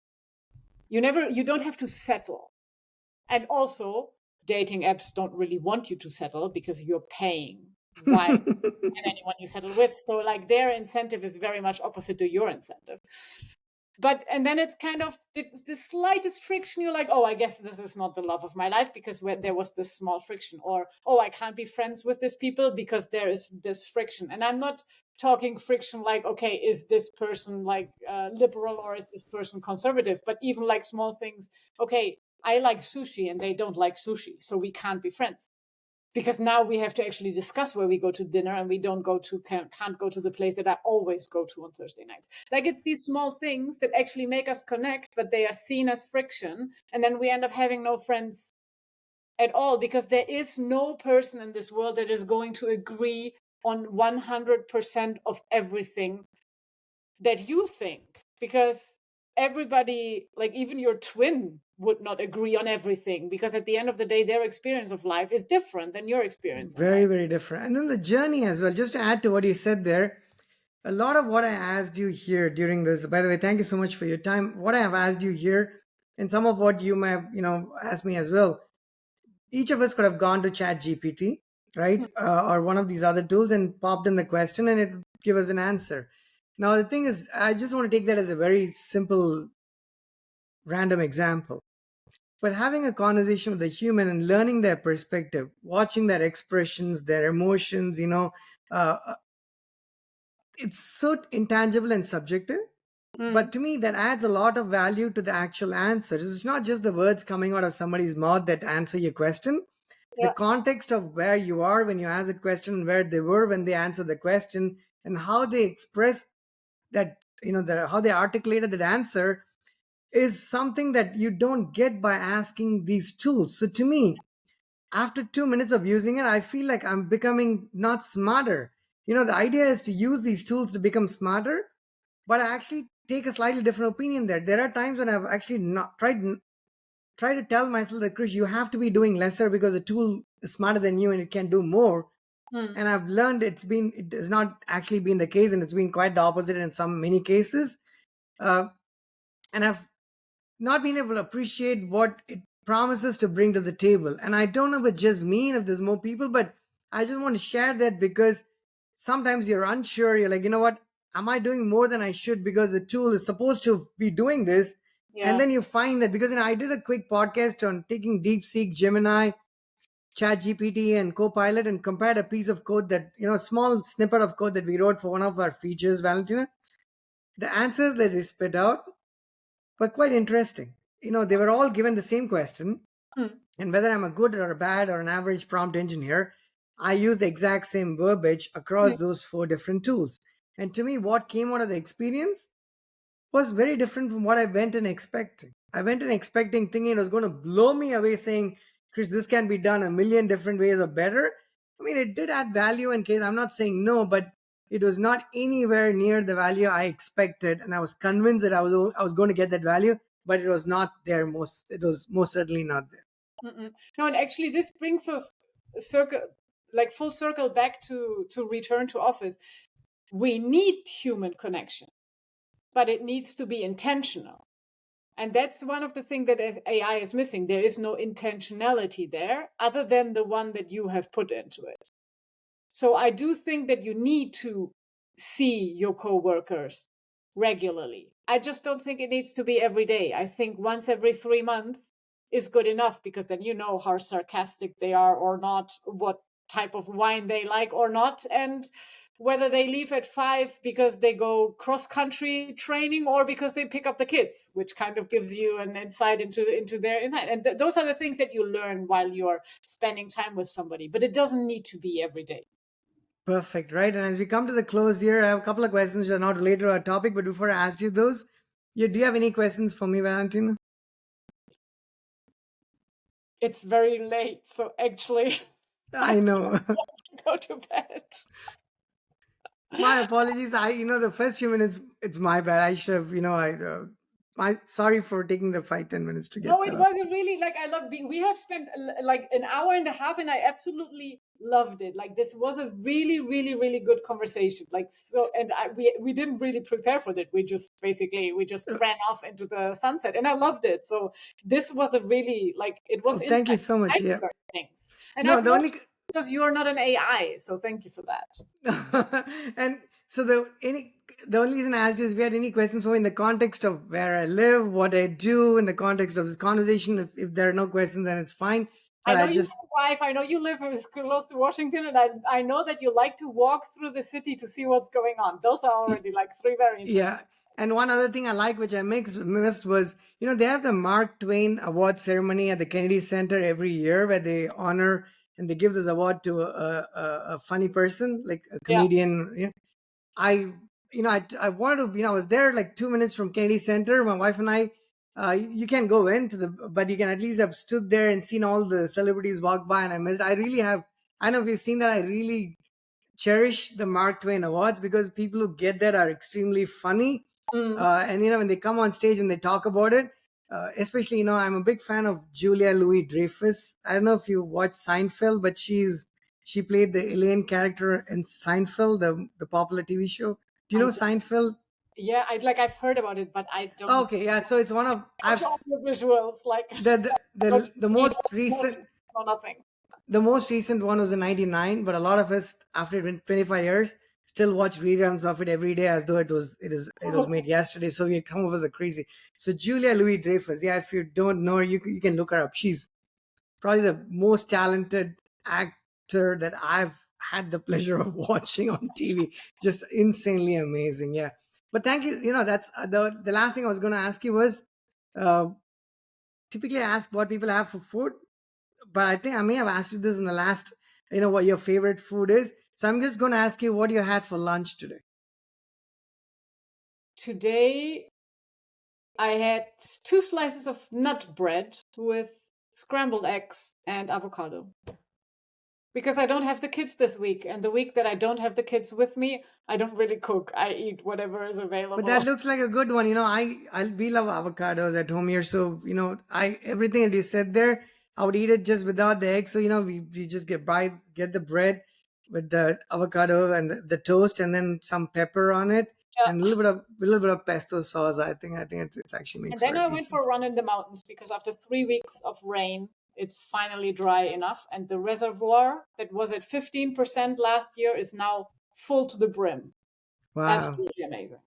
You don't have to settle. And also, dating apps don't really want you to settle because you're paying while and anyone you settle with. So like, their incentive is very much opposite to your incentive. But and then it's kind of the slightest friction, you're like, oh, I guess this is not the love of my life, because there was this small friction. Or, oh, I can't be friends with these people because there is this friction. And I'm not talking friction like, okay, is this person like liberal or is this person conservative, but even like small things. Okay, I like sushi and they don't like sushi, so we can't be friends, because now we have to actually discuss where we go to dinner, and we don't can't go to the place that I always go to on Thursday nights. Like, it's these small things that actually make us connect, but they are seen as friction, and then we end up having no friends at all, because there is no person in this world that is going to agree on 100% of everything that you think, because everybody, like even your twin, would not agree on everything, because at the end of the day, their experience of life is different than your experience in very, life. very different. And then the journey as well. Just to add to what you said there, a lot of what I asked you here during this, by the way, thank you so much for your time. What I have asked you here, and some of what you may have, asked me as well. Each of us could have gone to Chat GPT, right, or one of these other tools, and popped in the question, and it would give us an answer. Now the thing is, I just want to take that as a very simple, random example. But having a conversation with a human and learning their perspective, watching their expressions, their emotions, uh, it's so intangible and subjective. But Mm. to me, that adds a lot of value to the actual answers. It's not just the words coming out of somebody's mouth that answer your question. The Yeah. context of where you are when you ask the question, and where they were when they answered the question, and how they expressed that, how they articulated that answer, is something that you don't get by asking these tools. So to me, after 2 minutes of using it, I feel like I'm becoming not smarter. The idea is to use these tools to become smarter, but I actually take a slightly different opinion there. There are times when I've actually not try to tell myself that, Krish, you have to be doing lesser because the tool is smarter than you and it can do more. Mm. And I've learned it has not actually been the case, and it's been quite the opposite in some many cases. Uh, and I've not been able to appreciate what it promises to bring to the table. And I don't know if it's just me and if there's more people, but I just want to share that because sometimes you're unsure. You're like, you know what? Am I doing more than I should because the tool is supposed to be doing this? And Yeah. then you find that because I did a quick podcast on taking DeepSeek, Gemini, ChatGPT, and Copilot and compared a piece of code that, a small snippet of code that we wrote for one of our features, Valentina. The answers that they spit out were quite interesting. They were all given the same question, Mm. and whether I'm a good or a bad or an average prompt engineer, I use the exact same verbiage Mm. across those four different tools. And to me, what came out of the experience was very different from what I went in expecting. I went in expecting, thinking it was going to blow me away, saying, Chris, this can be done a million different ways or better. I mean, it did add value in case. I'm not saying no, but it was not anywhere near the value I expected. And I was convinced that I was going to get that value, but it was not there. It was most certainly not there. Mm-mm. No, and actually, this brings us circle, like full circle, back to return to office. We need human connection, but it needs to be intentional. And that's one of the things that AI is missing. There is no intentionality there other than the one that you have put into it. So I do think that you need to see your coworkers regularly. I just don't think it needs to be every day. I think once every 3 months is good enough, because then you know how sarcastic they are or not, what type of wine they like or not. And whether they leave at 5 because they go cross country training or because they pick up the kids, which kind of gives you an insight into their insight. And those are the things that you learn while you're spending time with somebody, but it doesn't need to be every day. Perfect, right? And as we come to the close here, I have a couple of questions that are not related to our topic, but before I ask you those, do you have any questions for me, Valentina? It's very late, so actually I know. to go to bed. My apologies. The first few minutes, it's my bad. I should have, sorry for taking the 5-10 minutes to get No, set it up. was really like I love being. We have spent like an hour and a half, and I absolutely loved it. Like this was a really, really, really good conversation. Like so, and we didn't really prepare for that. We just ran off into the sunset, and I loved it. So this was a really it was Thank you insight. so much. I Yeah. learned things, and No, I've the learned only because you are not an AI. So thank you for that. and so the only reason I asked you is if you had any questions for me in the context of where I live, what I do, in the context of this conversation. If there are no questions, then it's fine. I But know I you just have a wife. I know you live close to Washington, and I know that you like to walk through the city to see what's going on. Those are already like 3 very interesting. yeah. And one other thing I like, which I missed, was they have the Mark Twain Award ceremony at the Kennedy Center every year, where they honor and they give this award to a funny person, like a Yeah. comedian. Yeah. I wanted to, I was there like 2 minutes from Kennedy Center. My wife and I, you can't go but you can at least have stood there and seen all the celebrities walk by. And I really have, I know if you've seen that, I really cherish the Mark Twain Awards because people who get that are extremely funny. Mm. And when they come on stage and they talk about it, especially, I'm a big fan of Julia Louis Dreyfus. I don't know if you watch Seinfeld, but she played the Elaine character in Seinfeld, the popular TV show. Do you I know don't- Seinfeld? yeah, I've heard about it, but I don't Okay, yeah. So it's one of watch all the visuals. Like don't the see most those recent emojis or nothing. the most recent one was in '99, but a lot of us after 25 years still watch reruns of it every day as though it was made yesterday. So we come off as a crazy. So Julia Louis Dreyfus, yeah. If you don't know her, you can look her up. She's probably the most talented actor that I've had the pleasure of watching on TV. Just insanely amazing, yeah. But thank you. That's the last thing I was going to ask you was, uh, typically I ask what people have for food, but I think I may have asked you this in the last, what your favorite food is. So I'm just going to ask you what you had for lunch today. Today I had 2 slices of nut bread with scrambled eggs and avocado. Because I don't have the kids this week, and the week that I don't have the kids with me, I don't really cook. I eat whatever is available. But that looks like a good one. We love avocados at home here. So, everything that you said there, I would eat it just without the egg. So, we just get the bread with the avocado and the toast and then some pepper on it and a little bit of pesto sauce. I think it's actually And makes then for a I went for decent. a run in the mountains because after 3 weeks of rain, it's finally dry enough. And the reservoir that was at 15% last year is now full to the brim. Wow. Absolutely amazing.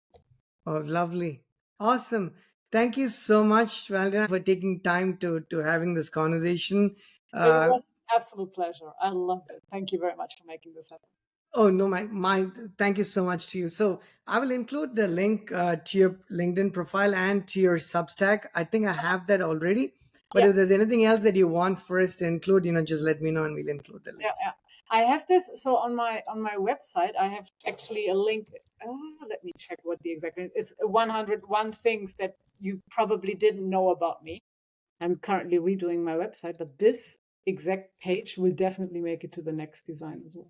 Oh, lovely. Awesome. Thank you so much, Valentina, for taking time to having this conversation. It was an absolute pleasure. I loved it. Thank you very much for making this happen. Oh no, my thank you so much to you. So I will include the link to your LinkedIn profile and to your Substack. I think I have that already. But Yeah. if there's anything else that you want for us to include, just let me know and we'll include the Yeah, links. yeah. I have this. So on my website, I have actually a link. Let me check what the exact it's 101 things that you probably didn't know about me. I'm currently redoing my website, but this exact page will definitely make it to the next design as well.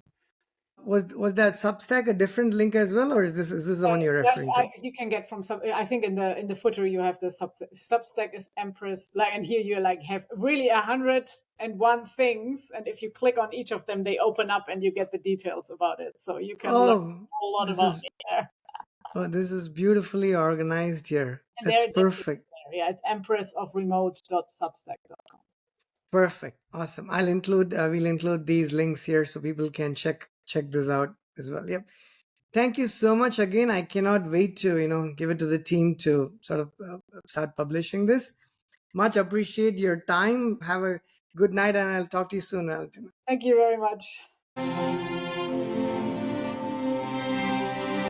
Was that Substack a different link as well, or is this the one you're referring to? You can get from some. I think in the footer you have the Substack is Empress. And here you have really 101 things, and if you click on each of them, they open up and you get the details about it. So you can learn a whole lot about me there. Oh, this is beautifully organized here. And That's perfect. Yeah, it's empressofremote.substack.com. Perfect. Awesome. We'll include these links here so people can check this out as well. Yep. Thank you so much again. I cannot wait to, give it to the team to sort of start publishing this. Much appreciate your time. Have a good night and I'll talk to you soon, Valentina. Thank you very much.